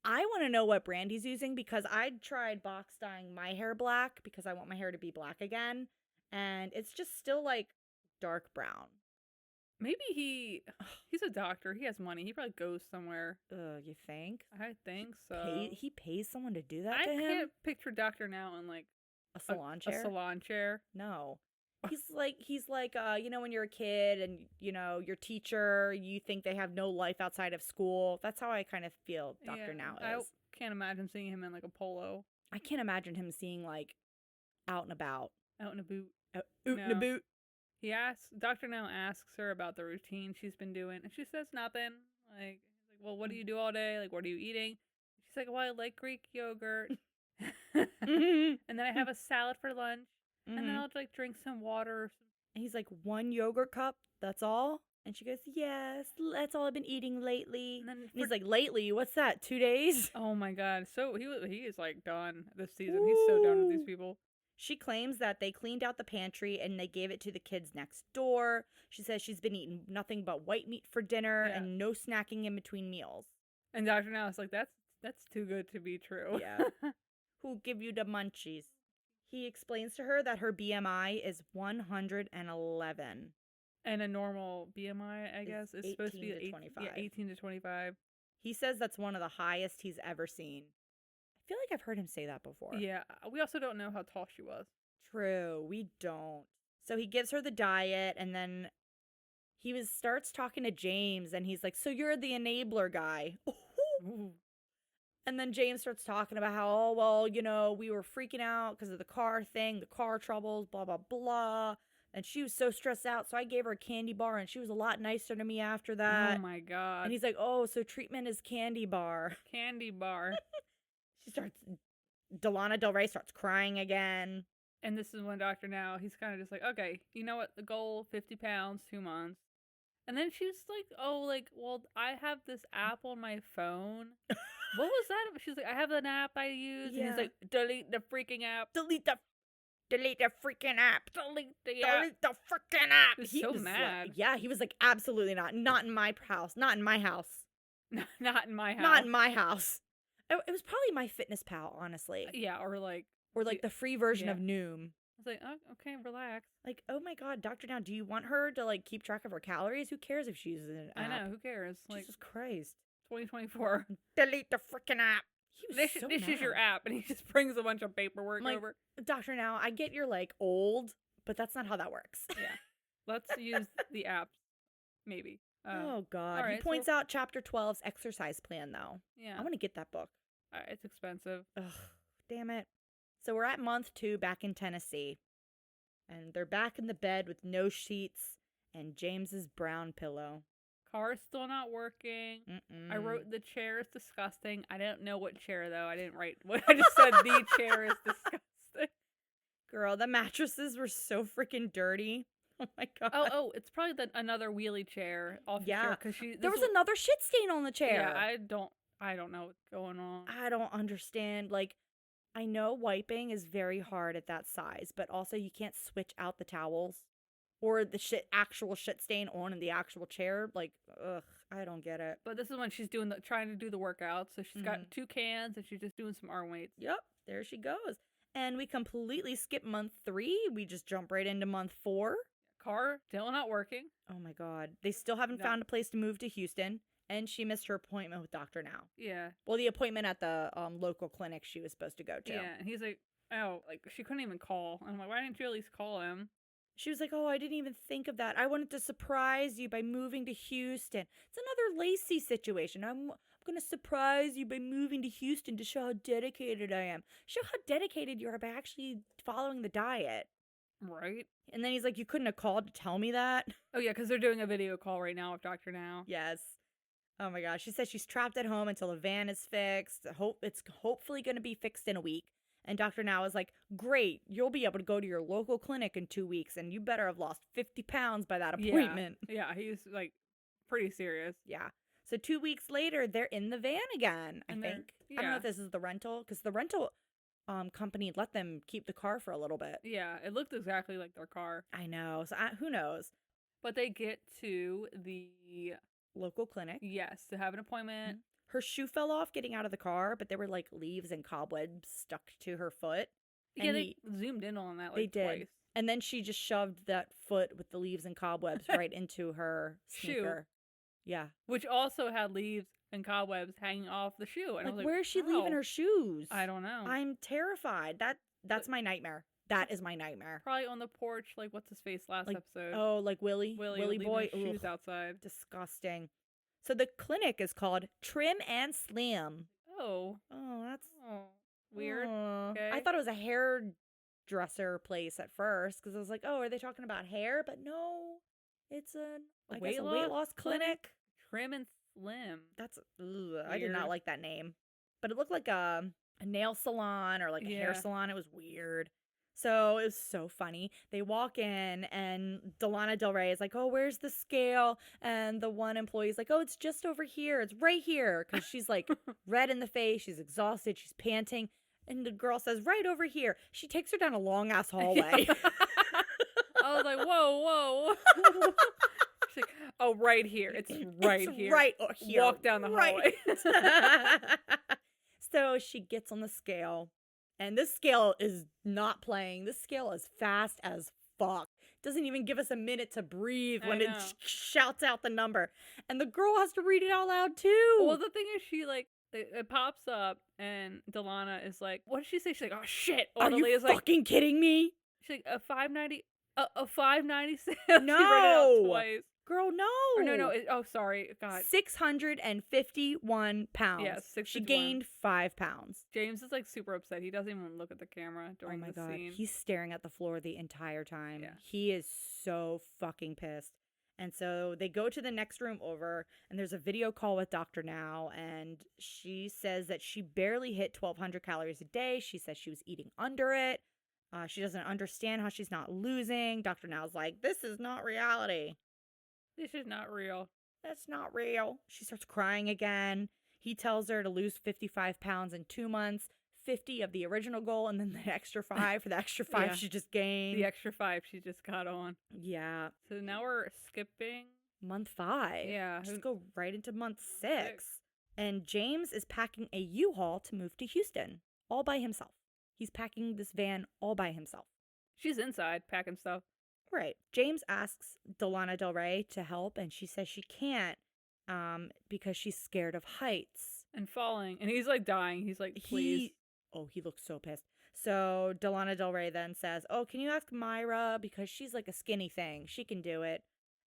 I want to know what brand he's using because I tried box dyeing my hair black because I want my hair to be black again. And it's just still, like, dark brown. Maybe he's a doctor. He has money. He probably goes somewhere. You think? I think so. He pays someone to do that to him? I can't picture Dr. Now in, like, a salon chair? A salon chair? No. He's like, you know, when you're a kid and, you know, your teacher, you think they have no life outside of school. That's how I kind of feel Dr. Now is. I can't imagine seeing him in, like, a polo. I can't imagine him seeing, like, out and about. Out in a boot. In a boot. Dr. Now asks her about the routine she's been doing, and she says nothing. Like, well, what do you do all day? Like, what are you eating? She's like, well, I like Greek yogurt. And then I have a salad for lunch. Mm-hmm. And then I'll, like, drink some water. And he's like, 1 yogurt cup? That's all? And she goes, yes, that's all I've been eating lately. And he's like, lately? What's that, 2 days? Oh, my God. So he is, like, done this season. Ooh. He's so done with these people. She claims that they cleaned out the pantry and they gave it to the kids next door. She says she's been eating nothing but white meat for dinner and no snacking in between meals. And Dr. Now is like, that's too good to be true. Yeah. Who'll give you the munchies? He explains to her that her BMI is 111. And a normal BMI, I guess, is supposed to be 18 to 25. He says that's one of the highest he's ever seen. I feel like I've heard him say that before. Yeah. We also don't know how tall she was. True, we don't. So he gives her the diet, and then starts talking to James, and he's like, so you're the enabler guy. And then James starts talking about how, oh, well, you know, we were freaking out because of the car thing, the car troubles, blah, blah, blah. And she was so stressed out, so I gave her a candy bar, and she was a lot nicer to me after that. Oh, my God. And he's like, oh, so treatment is candy bar. Candy bar. Delana Del Rey starts crying again. And this is when Dr. Now, he's kind of just like, okay, you know what, the goal, 50 pounds, 2 months. And then she's like, oh, like, well, I have this app on my phone. What was that? She's like, I have an app I use. Yeah. And he's like, delete the freaking app. Delete the freaking app. Delete the app. Delete the freaking app. He was so mad. Like, yeah, he was like, absolutely not. Not in my house. Not in my house. Not in my house. Not in my house. It was probably MyFitnessPal, honestly. Yeah, or like the free version of Noom. I was like, oh, okay, relax. Like, oh my God, Dr. Now, do you want her to like keep track of her calories? Who cares if she uses an app? I know, who cares? Jesus Christ. 2024. Delete the freaking app. This is your app, and he just brings a bunch of paperwork over. Dr. Now, I get you're like old, but that's not how that works. Yeah. Let's use the app, maybe. Oh, God. Right, he points out Chapter 12's exercise plan, though. Yeah. I want to get that book. It's expensive. Ugh, damn it. So we're at month 2 back in Tennessee. And they're back in the bed with no sheets and James's brown pillow. Car's still not working. I wrote the chair is disgusting. I don't know what chair, though. I didn't write what I just said. The chair is disgusting. Girl, the mattresses were so freaking dirty. Oh my God. Oh, it's probably another wheelie chair off the chair. There was another shit stain on the chair. Yeah, I don't know what's going on. I don't understand. Like, I know wiping is very hard at that size, but also you can't switch out the towels or the actual shit stain on in the actual chair. Like, ugh, I don't get it. But this is when she's trying to do the workout. So she's got 2 cans and she's just doing some arm weights. Yep, there she goes. And we completely skip month 3. We just jump right into month 4. Car still not working. Oh my God. They still haven't found a place to move to Houston. And she missed her appointment with Dr. Now. Yeah. Well, the appointment at the local clinic she was supposed to go to. Yeah, and he's like, oh, like, she couldn't even call. I'm like, why didn't you at least call him? She was like, oh, I didn't even think of that. I wanted to surprise you by moving to Houston. It's another Lacey situation. I'm going to surprise you by moving to Houston to show how dedicated I am. Show how dedicated you are by actually following the diet. Right. And then he's like, you couldn't have called to tell me that? Oh, yeah, because they're doing a video call right now with Dr. Now. Yes. Oh my gosh. She says she's trapped at home until the van is fixed. It's hopefully going to be fixed in a week. And Dr. Now is like, great, you'll be able to go to your local clinic in 2 weeks, and you better have lost 50 pounds by that appointment. Yeah, he's like pretty serious. Yeah. So 2 weeks later, they're in the van again, I think. Yeah. I don't know if this is the rental, because the rental company let them keep the car for a little bit. Yeah, it looked exactly like their car. I know. So who knows? But they get to the local clinic. Yes, to have an appointment. Mm-hmm. Her shoe fell off getting out of the car, but there were like leaves and cobwebs stuck to her foot. Yeah, they zoomed in on that like they did. Twice. And then she just shoved that foot with the leaves and cobwebs right into her sneaker. Shoe. Yeah. Which also had leaves and cobwebs hanging off the shoe. And like, I was like, where is she leaving her shoes? I don't know. I'm terrified. That's my nightmare. That is my nightmare. Probably on the porch, like what's his face last episode? Oh, like Willie boy. Shoes outside. Disgusting. So the clinic is called Trim and Slim. Oh, that's weird. Okay. I thought it was a hairdresser place at first because I was like, oh, are they talking about hair? But no, it's a weight loss clinic. Trim and Slim. That's I did not like that name, but it looked like a nail salon or like a hair salon. It was weird. So it was so funny. They walk in and Delana Del Rey is like, oh, where's the scale? And the one employee's like, oh, it's just over here. It's right here. Because she's like red in the face. She's exhausted. She's panting. And the girl says, right over here. She takes her down a long ass hallway. I was like, whoa. She's like, oh, right here. It's right here. Right here. Walk down the hallway. So she gets on the scale. And this scale is not playing. This scale is fast as fuck. Doesn't even give us a minute to breathe when it shouts out the number. And the girl has to read it out loud too. Well, the thing is, she like, it pops up and Delana is like, what did she say? She's like, oh shit. Are you fucking kidding me? She's like, a $5.90, a $5.96. No, she read it out twice. Girl, no. Or no. Sorry, God. 651 pounds. Yeah, 651. She gained 5 pounds. James is like super upset. He doesn't even look at the camera during the scene. Oh my God, he's staring at the floor the entire time. Yeah. He is so fucking pissed. And so they go to the next room over, and there's a video call with Dr. Now, and she says that she barely hit 1,200 calories a day. She says she was eating under it. She doesn't understand how she's not losing. Dr. Now's like, this is not reality. This is not real. That's not real. She starts crying again. He tells her to lose 55 pounds in 2 months, 50 of the original goal, and then the extra 5 for the extra 5 she just gained. The extra 5 she just got on. Yeah. So now we're skipping month 5. Yeah. Just go right into month 6. And James is packing a U-Haul to move to Houston all by himself. He's packing this van all by himself. She's inside packing stuff. Right. James asks Delana Del Rey to help, and she says she can't because she's scared of heights. And falling. And he's like dying. He's like, please. He looks so pissed. So Delana Del Rey then says, oh, can you ask Myra? Because she's like a skinny thing. She can do it.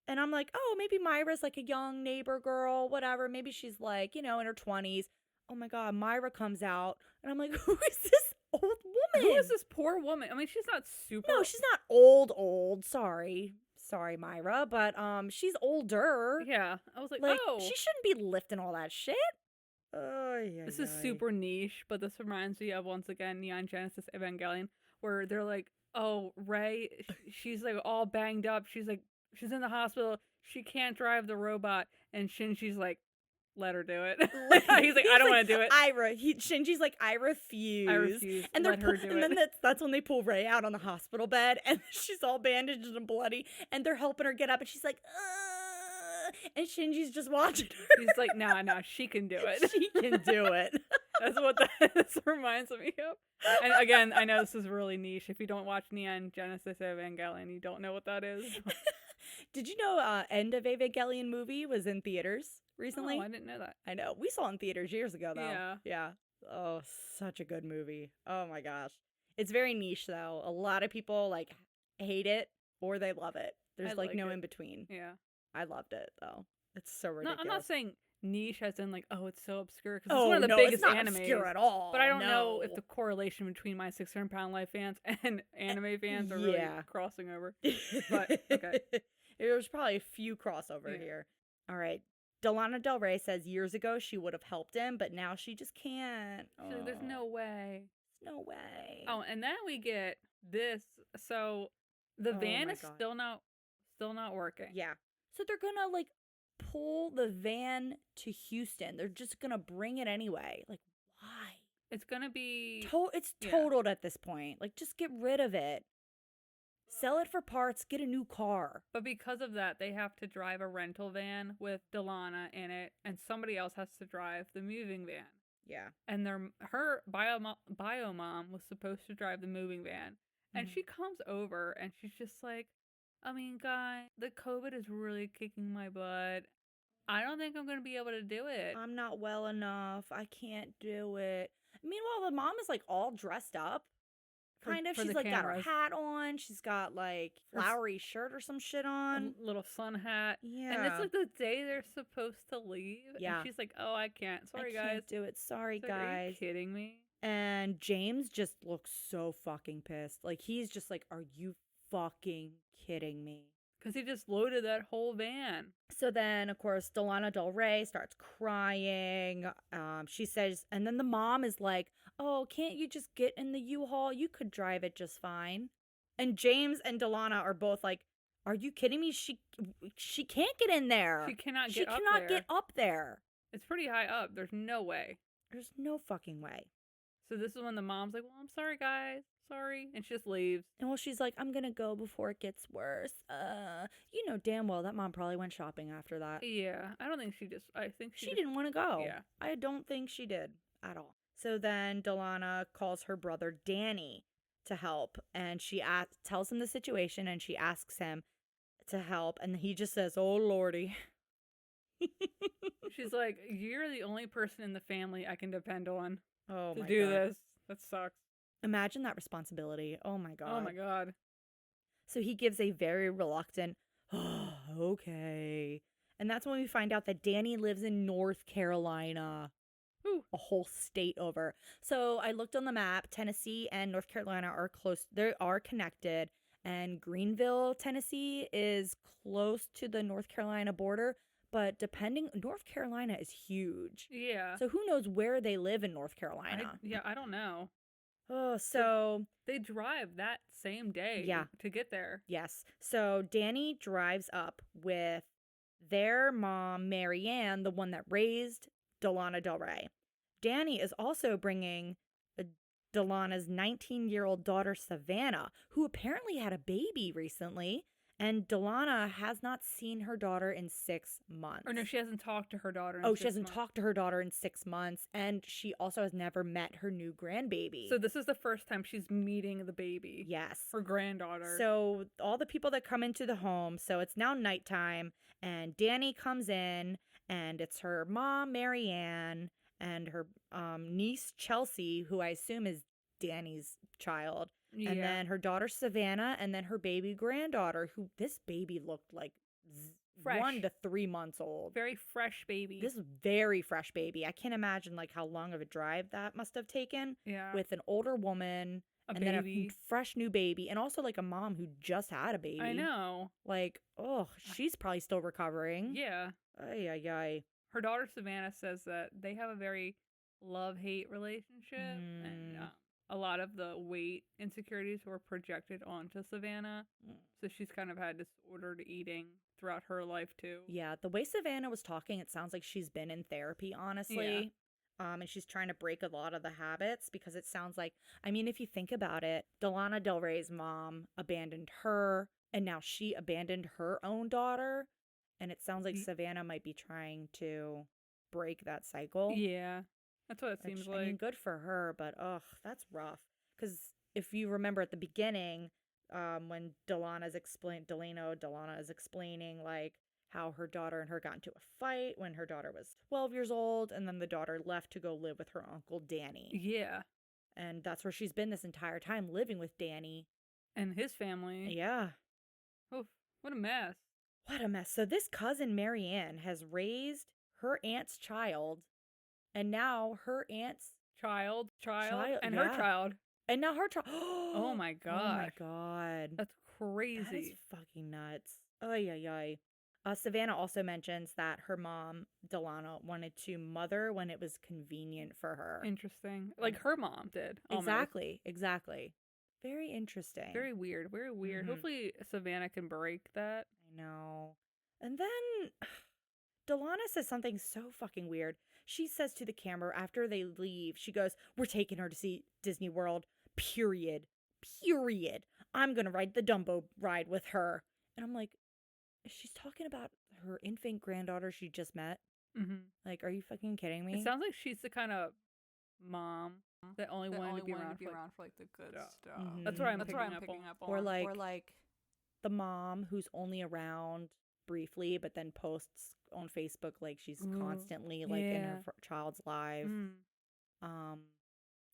And I'm like, oh, maybe Myra's like a young neighbor girl, whatever. Maybe she's like, in her 20s. Oh my God, Myra comes out. And I'm like, who is this old woman? Who is this poor woman? I mean, she's not super. No, she's not old. Sorry, Myra. But she's older. Yeah. I was like, oh. She shouldn't be lifting all that shit. This is super niche, but this reminds me of, once again, Neon Genesis Evangelion, where they're like, oh, Rey, she's like all banged up. She's in the hospital. She can't drive the robot. And Shinji's like, let her do it. He's like, I don't want to do it. Shinji's like, I refuse. And let her do it. And then that's when they pull Rey out on the hospital bed, and she's all bandaged and bloody, and they're helping her get up, and she's like, and Shinji's just watching her. He's like, nah, she can do it. She can do it. That's what this reminds me of. And again, I know this is really niche. If you don't watch Neon Genesis Evangelion, you don't know what that is. Did you know End of Evangelion movie was in theaters recently? Oh, I didn't know that. I know. We saw it in theaters years ago, though. Yeah. Yeah. Oh, such a good movie. Oh, my gosh. It's very niche, though. A lot of people, hate it or they love it. There's, no in between. Yeah. I loved it, though. It's so ridiculous. No, I'm not saying niche as in, it's so obscure. Because it's one of the biggest animes. It's not obscure at all. But I don't know if the correlation between my 600-pound life fans and anime fans are really crossing over. But, okay. There's probably a few crossover here. All right. Delana Del Rey says years ago she would have helped him, but now she just can't. She's like, there's no way. No way. Oh, and then we get this. So the van is still not working. Yeah. So they're gonna pull the van to Houston. They're just gonna bring it anyway. Why? It's gonna be it's totaled at this point. Just get rid of it. Sell it for parts, get a new car. But because of that, they have to drive a rental van with Delana in it, and somebody else has to drive the moving van. Yeah. And her bio mom was supposed to drive the moving van. And she comes over, and she's just like, I mean, guy, the COVID is really kicking my butt. I don't think I'm going to be able to do it. I'm not well enough. I can't do it. Meanwhile, the mom is all dressed up. Kind of. She's got her hat on. She's got flowery shirt or some shit on. A little sun hat. Yeah. And it's the day they're supposed to leave. Yeah. And she's like, oh, I can't. Sorry, guys. I can't do it. Sorry, guys. Are you kidding me? And James just looks so fucking pissed. He's just are you fucking kidding me? Because he just loaded that whole van. So then, of course, Delana Del Rey starts crying. She says, and then the mom is like, oh, can't you just get in the U-Haul? You could drive it just fine. And James and Delana are both like, are you kidding me? She can't get in there. She cannot get up there. It's pretty high up. There's no way. There's no fucking way. So this is when the mom's like, well, I'm sorry, guys. Sorry. And she just leaves. And she's like, I'm going to go before it gets worse. You know damn well that mom probably went shopping after that. Yeah. I think she didn't want to go. Yeah. I don't think she did at all. So then Delana calls her brother Danny to help. And she tells him the situation, and she asks him to help. And he just says, oh, Lordy. She's like, you're the only person in the family I can depend on to do this. That sucks. Imagine that responsibility. Oh my God. Oh my God. So he gives a very reluctant, oh, okay. And that's when we find out that Danny lives in North Carolina. Ooh. A whole state over. So I looked on the map. Tennessee and North Carolina are close. They are connected. And Greenville, Tennessee is close to the North Carolina border. But North Carolina is huge. Yeah. So who knows where they live in North Carolina? I don't know. Oh, so they drive that same day to get there. Yes. So Danny drives up with their mom, Marianne, the one that raised Delana Del Rey. Danny is also bringing Delana's 19-year-old daughter, Savannah, who apparently had a baby recently. And Delana has not seen her daughter in 6 months. Or no, she hasn't talked to her daughter in 6 months. She hasn't talked to her daughter in 6 months. And she also has never met her new grandbaby. So this is the first time she's meeting the baby. Yes. Her granddaughter. So all the people that come into the home, so it's now nighttime, and Danny comes in, and it's her mom, Marianne, and her niece, Chelsea, who I assume is Danny's child. Yeah. And then her daughter, Savannah, and then her baby granddaughter, who this baby looked like fresh. 1 to 3 months old. Very fresh baby. This is very fresh baby. I can't imagine like how long of a drive that must have taken. Yeah. With an older woman. And then a fresh new baby. And also like a mom who just had a baby. I know. Like, oh, she's probably still recovering. Yeah. Ay, ay, ay. Her daughter, Savannah, says that they have a very love-hate relationship. And a lot of the weight insecurities were projected onto Savannah. So she's kind of had disordered eating throughout her life too. Yeah, the way Savannah was talking, it sounds like she's been in therapy, honestly. Yeah. And she's trying to break a lot of the habits because it sounds like, I mean, if you think about it, Delana Del Rey's mom abandoned her and now she abandoned her own daughter. And it sounds like Savannah might be trying to break that cycle. Yeah. That's what it seems like. I mean, good for her, but that's rough. Because if you remember at the beginning, when Delana is explaining like how her daughter and her got into a fight when her daughter was 12 years old, and then the daughter left to go live with her uncle Danny. Yeah. And that's where she's been this entire time, living with Danny. And his family. Yeah. Oh, what a mess. What a mess. So this cousin Marianne has raised her aunt's child. And now her aunt's child, and her child. And now her child. Oh my gosh. Oh my God. That's crazy. That is fucking nuts. Ay, ay, ay. Savannah also mentions that her mom, Delana, wanted to mother when it was convenient for her. Interesting. Like her mom did. Almost. Exactly. Very interesting. Very weird. Mm-hmm. Hopefully Savannah can break that. I know. And then Delana says something so fucking weird. She says to the camera after they leave, she goes, "We're taking her to see Disney World, period. I'm going to ride the Dumbo ride with her." And I'm like, she's talking about her infant granddaughter she just met? Mm-hmm. Like, are you fucking kidding me? It sounds like she's the kind of mom that only wanted to be around for like the good stuff. Mm-hmm. That's what I'm picking up on. Or like the mom who's only around briefly but then posts on Facebook like she's constantly like in her child's life.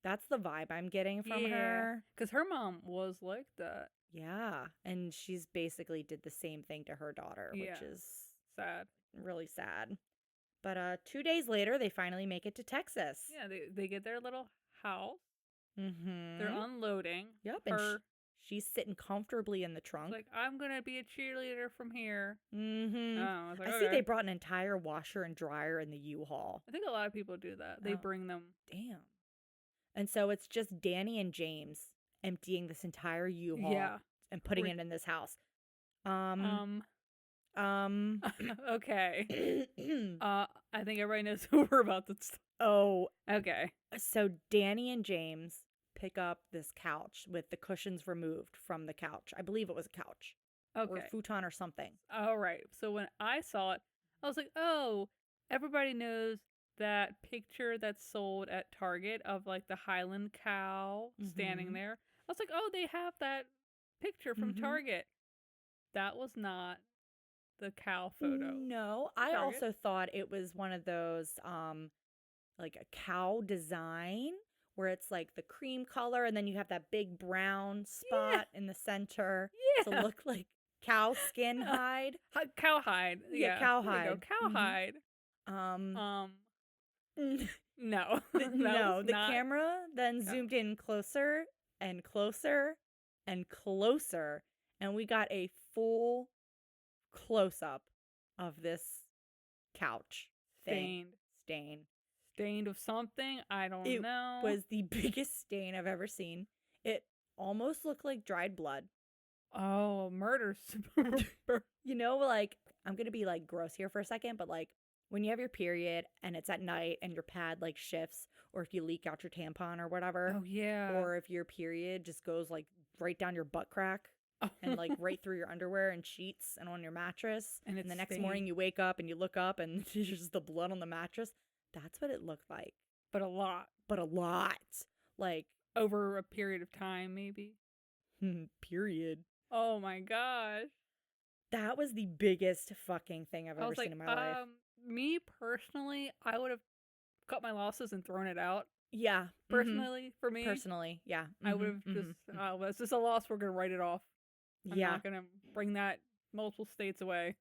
That's the vibe I'm getting from her, because her mom was like that. Yeah, and she's basically did the same thing to her daughter, which is sad, really sad. But 2 days later they finally make it to Texas. Yeah, they get their little house. Mm-hmm. They're unloading. Yep. And she's sitting comfortably in the trunk. She's like, "I'm gonna be a cheerleader from here." Mm-hmm. Oh, I was like, I see they brought an entire washer and dryer in the U-Haul. I think a lot of people do that. They bring them. Damn. And so it's just Danny and James emptying this entire U-Haul and putting it in this house. Okay. I think everybody knows who we're about to start. Oh. Okay. So Danny and James pick up this couch with the cushions removed from the couch. I believe it was a couch. Okay. Or futon or something. All right. So when I saw it, I was like, oh, everybody knows that picture that's sold at Target of like the Highland cow standing there. I was like, oh, they have that picture from Target. That was not the cow photo. No, I also thought it was one of those like a cow design where it's like the cream color and then you have that big brown spot in the center to look like cow skin hide. Cowhide. Yeah, cowhide. Cowhide. No. No, the camera then zoomed in closer and closer and closer, and we got a full close-up of this couch thing. Stained of something. I don't know. It was the biggest stain I've ever seen. It almost looked like dried blood. Oh, murder. You know, like, I'm going to be, like, gross here for a second, but, like, when you have your period and it's at night and your pad, like, shifts, or if you leak out your tampon or whatever. Oh, yeah. Or if your period just goes, like, right down your butt crack and, like, right through your underwear and sheets and on your mattress. And the next morning you wake up and you look up and there's just the blood on the mattress. That's what it looked like. But a lot. Like. Over a period of time, maybe. Period. Oh, my gosh. That was the biggest fucking thing I've ever seen in my life. Me personally, I would have cut my losses and thrown it out. Yeah. Personally, for me. Personally, yeah. I would have just, it's just a loss, we're going to write it off. I'm not going to bring that multiple states away.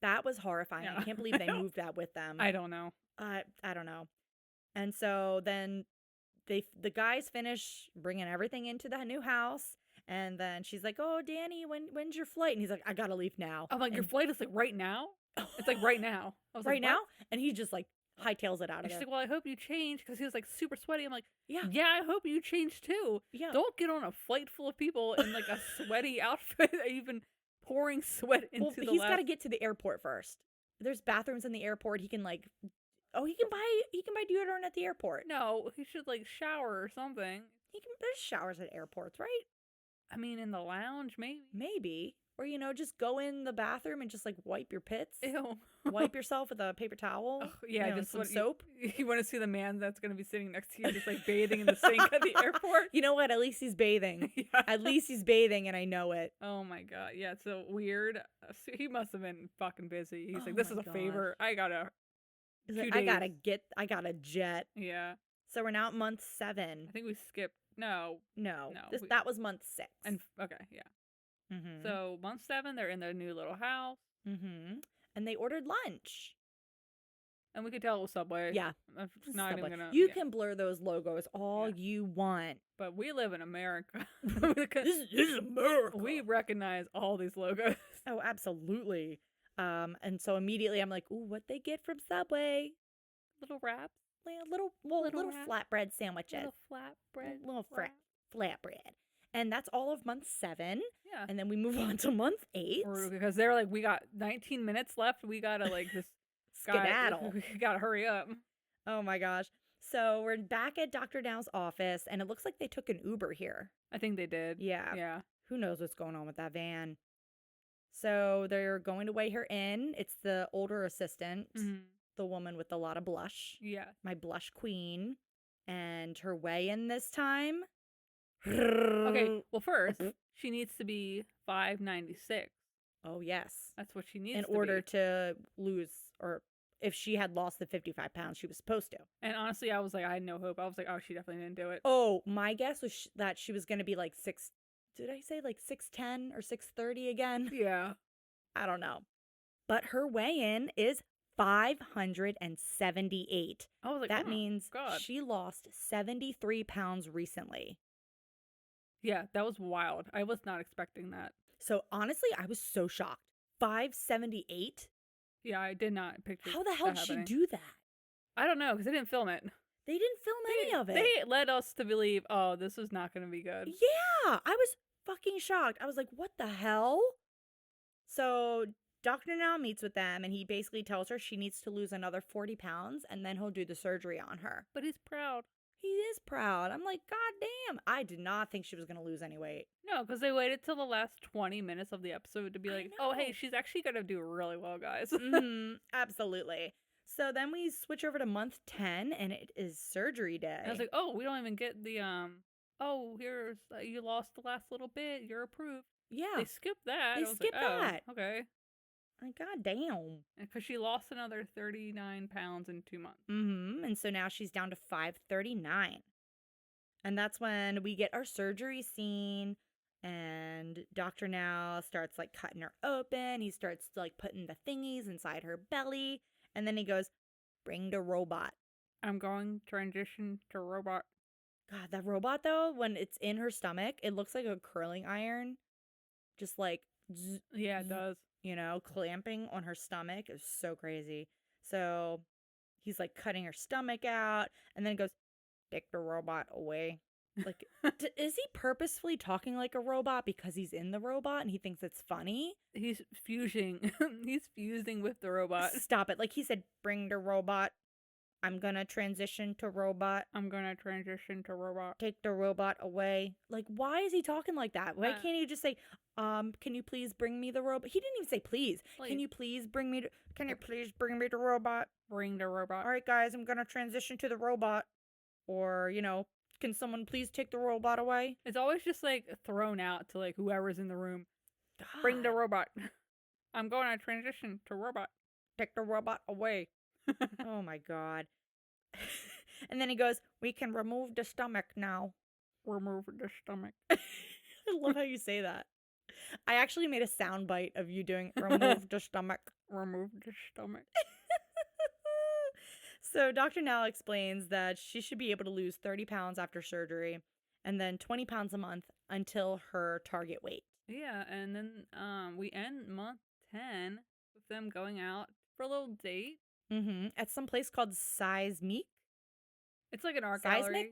That was horrifying. Yeah. I can't believe they moved that with them. I don't know. I don't know. And so then the guys finish bringing everything into the new house. And then she's like, "Oh, Danny, when's your flight?" And he's like, "I gotta leave now." I'm like, "Your flight is like right now?" It's like right now. I was right like, now? And he just like hightails it out of there. She's like, "Well, I hope you change," because he was like super sweaty. I'm like, Yeah, I hope you change too. Yeah. Don't get on a flight full of people in like a sweaty outfit, even pouring sweat into the he's got to get to the airport first. There's bathrooms in the airport. He can like, he can buy deodorant at the airport. No, he should like shower or something. There's showers at airports, right? I mean, in the lounge, maybe. Maybe. Or, just go in the bathroom and just, like, wipe your pits. Ew. Wipe yourself with a paper towel. Oh, yeah, just some soap. You want to see the man that's going to be sitting next to you just, like, bathing in the sink at the airport? You know what? At least he's bathing. Yeah. At least he's bathing, and I know it. Oh, my God. Yeah, it's so weird. He must have been fucking busy. He's like, this is a favor. I got a jet. Yeah. So we're now at month 7. I think we skipped. No. That was month 6. And okay, yeah. Mm-hmm. So month 7, they're in their new little house. Mm-hmm. And they ordered lunch. And we could tell it was Subway. Yeah. I'm not Subway. even gonna. You can blur those logos all you want. But we live in America. This is America. We recognize all these logos. Oh, absolutely. And so immediately I'm like, ooh, what they get from Subway? Little wraps. Little flatbread sandwiches. Little flatbread. And that's all of month 7. Yeah. And then we move on to month 8. Because they're like, we got 19 minutes left. We gotta like just skedaddle. We gotta hurry up. Oh my gosh. So we're back at Dr. Dow's office, and it looks like they took an Uber here. I think they did. Yeah. Yeah. Who knows what's going on with that van? So they're going to weigh her in. It's the older assistant. Mm-hmm. The woman with a lot of blush. Yeah. My blush queen. And her weigh-in this time. Okay, well first, she needs to be 596. Oh, yes. That's what she needs in order to lose, or if she had lost the 55 pounds she was supposed to. And honestly, I was like, I had no hope. I was like, oh, she definitely didn't do it. Oh, my guess was that she was going to be like 6'10" or 6'30" again? Yeah. I don't know. But her weigh-in is 578. I was like, that means she lost 73 pounds recently. Yeah, that was wild. I was not expecting that. So honestly, I was so shocked. 578? Yeah, I did not picture. How the hell did she do that? I don't know, because they didn't film it. They didn't film any of it. They led us to believe, oh, this is not going to be good. Yeah, I was fucking shocked. I was like, what the hell? So Dr. Now meets with them, and he basically tells her she needs to lose another 40 pounds, and then he'll do the surgery on her. But he's proud. He is proud. I'm like, God damn. I did not think she was going to lose any weight. No, because they waited till the last 20 minutes of the episode to be like, oh, hey, she's actually going to do really well, guys. Absolutely. So then we switch over to month 10, and it is surgery day. And I was like, oh, we don't even get the, here's, you lost the last little bit. You're approved. Yeah. They skipped that. They skipped that. Oh, okay. Like, God damn. Because she lost another 39 pounds in 2 months. And so now she's down to 539. And that's when we get our surgery scene. And Dr. Now starts like cutting her open. He starts like putting the thingies inside her belly. And then he goes, bring the robot. I'm going transition to robot. God, that robot though, when it's in her stomach, it looks like a curling iron. Just like, yeah, it does. You know, clamping on her stomach. It's so crazy. So he's like cutting her stomach out. And then he goes, take the robot away. Like, is he purposefully talking like a robot because he's in the robot and he thinks it's funny? He's fusing. He's fusing with the robot. Stop it. Like he said, bring the robot. I'm gonna transition to robot. I'm gonna transition to robot. Take the robot away. Like, why is he talking like that? Why can't he just say, can you please bring me the robot? He didn't even say please. Like, can you please bring me the robot? Bring the robot. All right, guys, I'm gonna transition to the robot. Or, you know, can someone please take the robot away? It's always just like thrown out to like whoever's in the room. God. Bring the robot. I'm going to transition to robot. Take the robot away. Oh my God. And then he goes, we can remove the stomach now. Remove the stomach. I love how you say that. I actually made a sound bite of you doing remove the stomach. Remove the stomach. So Dr. Now explains that she should be able to lose 30 pounds after surgery and then 20 pounds a month until her target weight. Yeah, and then we end month 10 with them going out for a little date. Mm-hmm. At some place called Seismic. It's like an art gallery.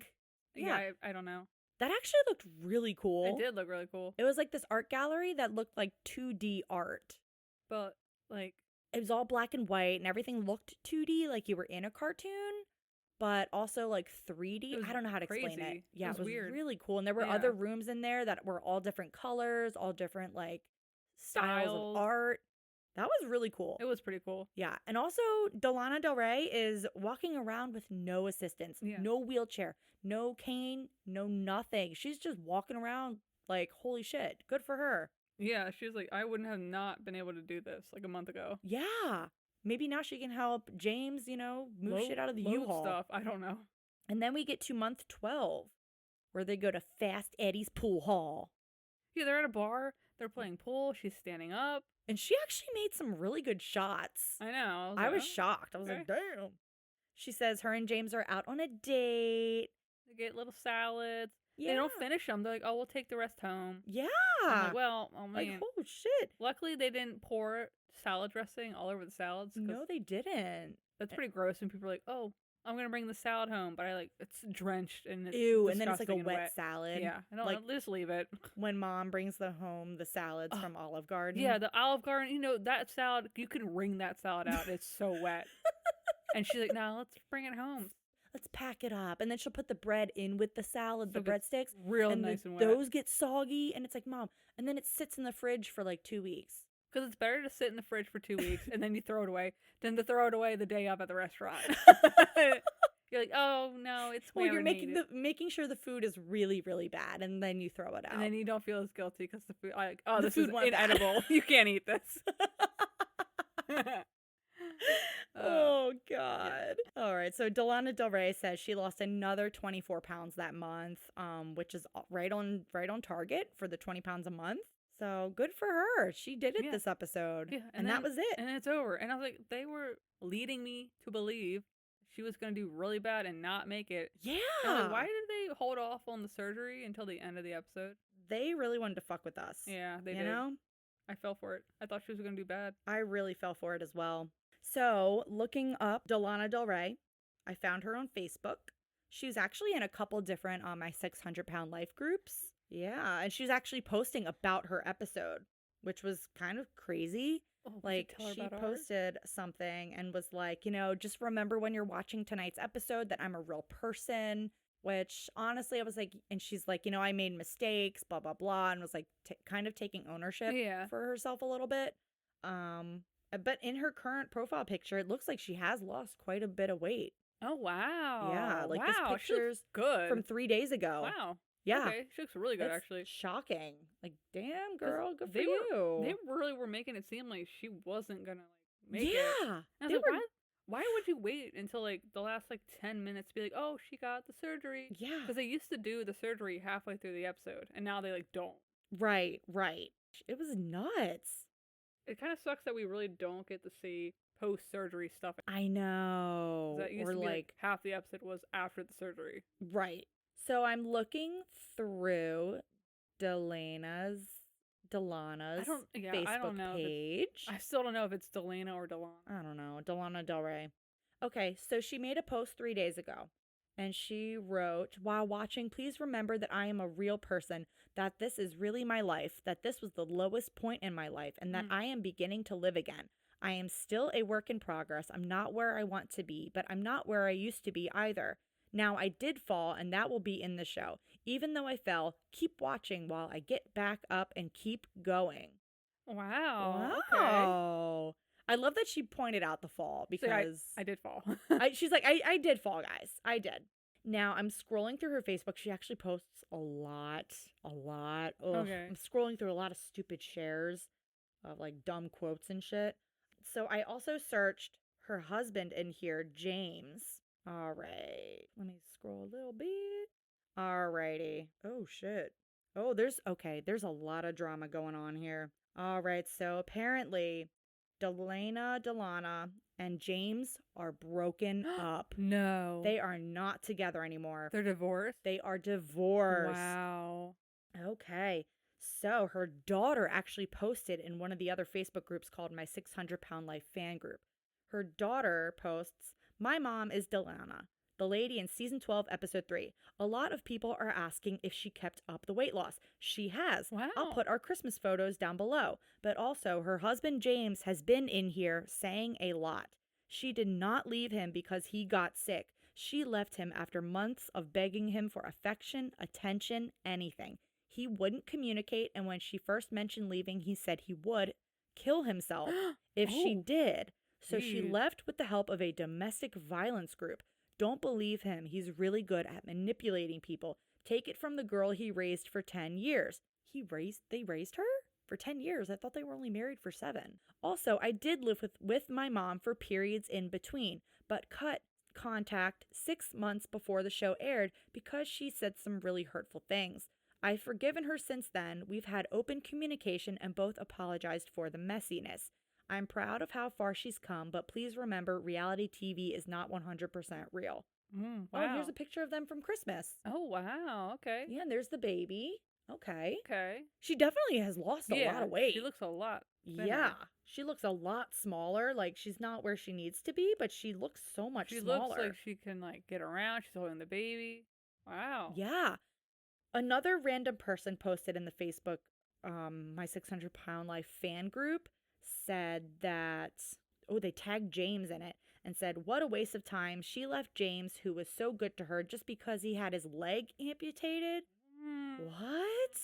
Yeah, I don't know. That actually looked really cool. It did look really cool. It was like this art gallery that looked like 2D art. But, like, it was all black and white and everything looked 2D, like you were in a cartoon, but also like 3D. I don't know how to explain it. Yeah, it was weird. Really cool. And there were other rooms in there that were all different colors, all different like styles of art. That was really cool. It was pretty cool. Yeah. And also, Delana Del Rey is walking around with no assistance, no wheelchair, no cane, no nothing. She's just walking around like, holy shit, good for her. Yeah, she was like, I wouldn't have not been able to do this like a month ago. Yeah. Maybe now she can help James, you know, move shit out of the U-Haul. Stuff. I don't know. And then we get to month 12, where they go to Fast Eddie's pool hall. Yeah, they're at a bar. They're playing pool. She's standing up. And she actually made some really good shots. I know. I was shocked. I was like, damn. She says her and James are out on a date. They get little salads. Yeah. They don't finish them. They're like, oh, we'll take the rest home. Yeah. I'm like, well, oh man. Like, oh shit. Luckily, they didn't pour salad dressing all over the salads. No, they didn't. That's pretty gross. And people are like, oh, I'm going to bring the salad home. But it's drenched and it's ew, and then it's like a wet salad. Yeah. I don't like, just leave it. When Mom brings home the salads from Olive Garden. Yeah, the Olive Garden, you know, that salad, you can wring that salad out. It's so wet. And she's like, no, let's bring it home. Let's pack it up. And then she'll put the bread in with the salad, the breadsticks. Real nice and wet. Those get soggy. And it's like, Mom. And then it sits in the fridge for like 2 weeks. Because it's better to sit in the fridge for 2 weeks and then you throw it away than to throw it away the day up at the restaurant. You're like, oh no, it's well, you're making sure the food is really, really bad, and then you throw it out. And then you don't feel as guilty because the food, like, oh, this is inedible. You can't eat this. Oh God. Yeah. All right. So Delana Del Rey says she lost another 24 pounds that month, which is right on target for the 20 pounds a month. So good for her. She did it this episode. Yeah, and that was it. And it's over. And I was like, they were leading me to believe she was going to do really bad and not make it. Yeah. Like, why did they hold off on the surgery until the end of the episode? They really wanted to fuck with us. Yeah, they did. You know? I fell for it. I thought she was going to do bad. I really fell for it as well. So, looking up Delana Del Rey, I found her on Facebook. She's actually in a couple different My 600 Pound Life groups. Yeah, and she's actually posting about her episode, which was kind of crazy. Oh, like, she posted something and was like, you know, just remember when you're watching tonight's episode that I'm a real person, which honestly I was like, and she's like, you know, I made mistakes, blah, blah, blah, and was like kind of taking ownership for herself a little bit. But in her current profile picture, it looks like she has lost quite a bit of weight. Oh, wow. Yeah, like this picture's good from 3 days ago. Wow. Yeah. Okay, she looks really good, actually. Shocking. Like, damn, girl, good for you. They really were making it seem like she wasn't going to, make it. Yeah. I was like, Why would you wait until like the last like 10 minutes to be like, oh, she got the surgery? Yeah. Because they used to do the surgery halfway through the episode, and now they like don't. Right. It was nuts. It kind of sucks that we really don't get to see post-surgery stuff. I know. That used to be like half the episode was after the surgery. Right. So I'm looking through Delana's Facebook page. I still don't know if it's Delana or Delana. I don't know. Delana Del Rey. Okay, so she made a post 3 days ago. And she wrote, while watching, please remember that I am a real person, that this is really my life, that this was the lowest point in my life, and that I am beginning to live again. I am still a work in progress. I'm not where I want to be, but I'm not where I used to be either. Now, I did fall, and that will be in the show. Even though I fell, keep watching while I get back up and keep going. Wow. Okay. I love that she pointed out the fall because... I did fall. She's like, I did fall, guys. I did. Now, I'm scrolling through her Facebook. She actually posts a lot. Ugh. Okay. I'm scrolling through a lot of stupid shares of like dumb quotes and shit. So I also searched her husband in here, James. All right. Let me scroll a little bit. All righty. Oh, shit. Oh, there's a lot of drama going on here. All right. So apparently... Delana and James are broken up. No. They are not together anymore. They're divorced? They are divorced. Wow. Okay. So her daughter actually posted in one of the other Facebook groups called My 600-Pound Life Fan Group. Her daughter posts, my mom is Delana, the lady in season 12, episode 3. A lot of people are asking if she kept up the weight loss. She has. Wow. I'll put our Christmas photos down below. But also, her husband James has been in here saying a lot. She did not leave him because he got sick. She left him after months of begging him for affection, attention, anything. He wouldn't communicate, and when she first mentioned leaving, he said he would kill himself if she did. So she left with the help of a domestic violence group. Don't believe him. He's really good at manipulating people. Take it from the girl he raised for 10 years. They raised her? For 10 years. I thought they were only married for 7. Also, I did live with my mom for periods in between, but cut contact 6 months before the show aired because she said some really hurtful things. I've forgiven her since then. We've had open communication and both apologized for the messiness. I'm proud of how far she's come, but please remember reality TV is not 100% real. Wow. Oh, here's a picture of them from Christmas. Oh, wow. Okay. Yeah, and there's the baby. Okay. Okay. She definitely has lost a lot of weight. She looks a lot thinner. Yeah. She looks a lot smaller. Like, she's not where she needs to be, but she looks so much smaller. She looks like she can, like, get around. She's holding the baby. Wow. Yeah. Another random person posted in the Facebook My 600-Pound Life fan group said that, they tagged James in it and said, what a waste of time. She left James, who was so good to her, just because he had his leg amputated. What?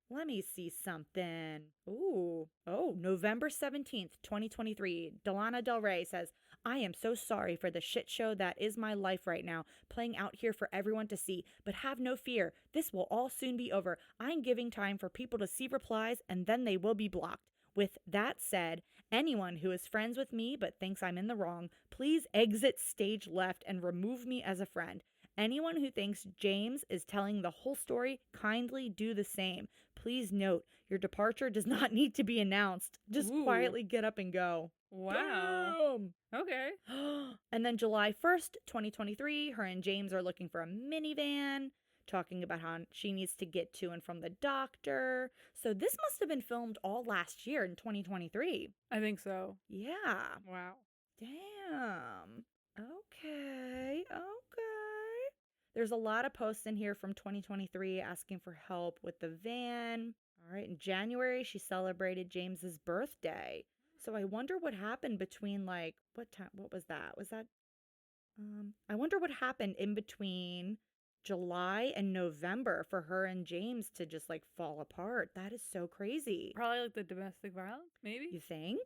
Let me see something. Ooh. Oh, November 17th, 2023. Delana Del Rey says, I am so sorry for the shit show that is my life right now, playing out here for everyone to see. But have no fear. This will all soon be over. I'm giving time for people to see replies, and then they will be blocked. With that said, anyone who is friends with me but thinks I'm in the wrong, please exit stage left and remove me as a friend. Anyone who thinks James is telling the whole story, kindly do the same. Please note, your departure does not need to be announced. Just quietly get up and go. Wow. Damn. Okay. And then July 1st, 2023, her and James are looking for a minivan, talking about how she needs to get to and from the doctor. So this must have been filmed all last year in 2023. I think so. Yeah. Wow. Damn. Okay. There's a lot of posts in here from 2023 asking for help with the van. All right. In January, she celebrated James's birthday. So I wonder what happened between, like, what was that? I wonder what happened in between July and November for her and James to just, like, fall apart. That is so crazy. Probably like the domestic violence, maybe? You think?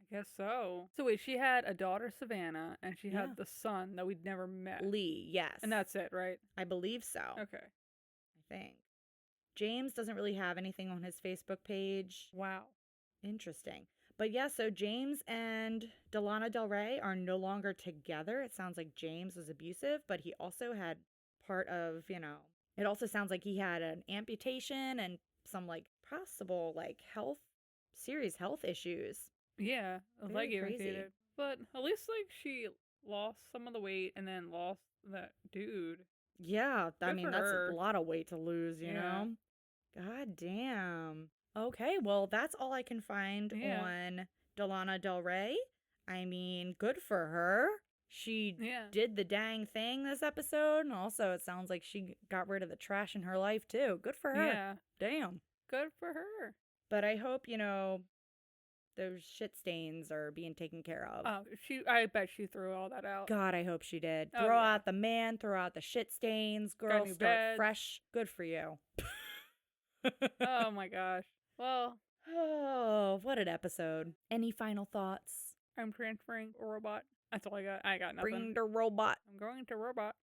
I guess so. So wait, she had a daughter, Savannah, and she had the son that we'd never met. Lee, yes. And that's it, right? I believe so. Okay. I think. James doesn't really have anything on his Facebook page. Wow. Interesting. But yeah, so James and Delana Del Rey are no longer together. It sounds like James was abusive, but he also had part of, it also sounds like he had an amputation and some like possible like serious health issues. Yeah, leg irritated. But at least like she lost some of the weight and then lost that dude. Yeah, I mean, that's a lot of weight to lose, you know? God damn. Okay, well, that's all I can find on Delana Del Rey. I mean, good for her. She did the dang thing this episode. And also, it sounds like she got rid of the trash in her life, too. Good for her. Yeah. Damn. Good for her. But I hope, those shit stains are being taken care of. Oh, I bet she threw all that out. God, I hope she did. Throw out the man, throw out the shit stains. Girl, start fresh. Good for you. Oh my gosh. Well. Oh, what an episode. Any final thoughts? I'm transferring a robot. That's all I got. I got nothing. Bring the robot. I'm going to robot.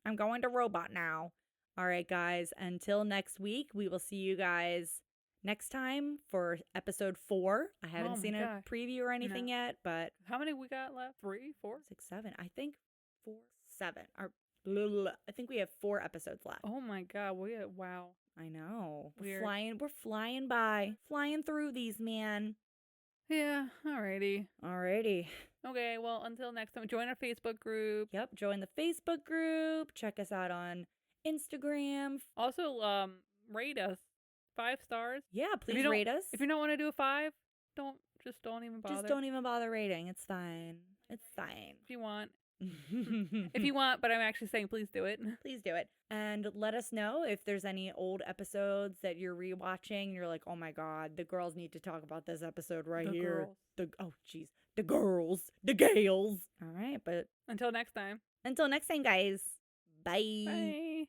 I'm going to robot now. All right, guys. Until next week, we will see you guys next time for episode 4. I haven't seen a preview or anything yet, but... How many we got left? 3, 4? 6, 7. I think 4, 7. I think we have 4 episodes left. Oh my god. Wow. I know. Weird. We're flying by. Flying through these, man. Yeah, alrighty. Okay, well, until next time, join our Facebook group. Yep, join the Facebook group. Check us out on Instagram. Also, rate us 5 stars. Yeah, please rate us. If you don't want to do a 5, don't even bother. Just don't even bother rating. It's fine. If you want. If you want, but I'm actually saying please do it. Please do it. And let us know if there's any old episodes that you're rewatching and you're like, oh my god, the girls need to talk about this episode here. The girls. The gals. All right, but until next time, guys. Bye. Bye.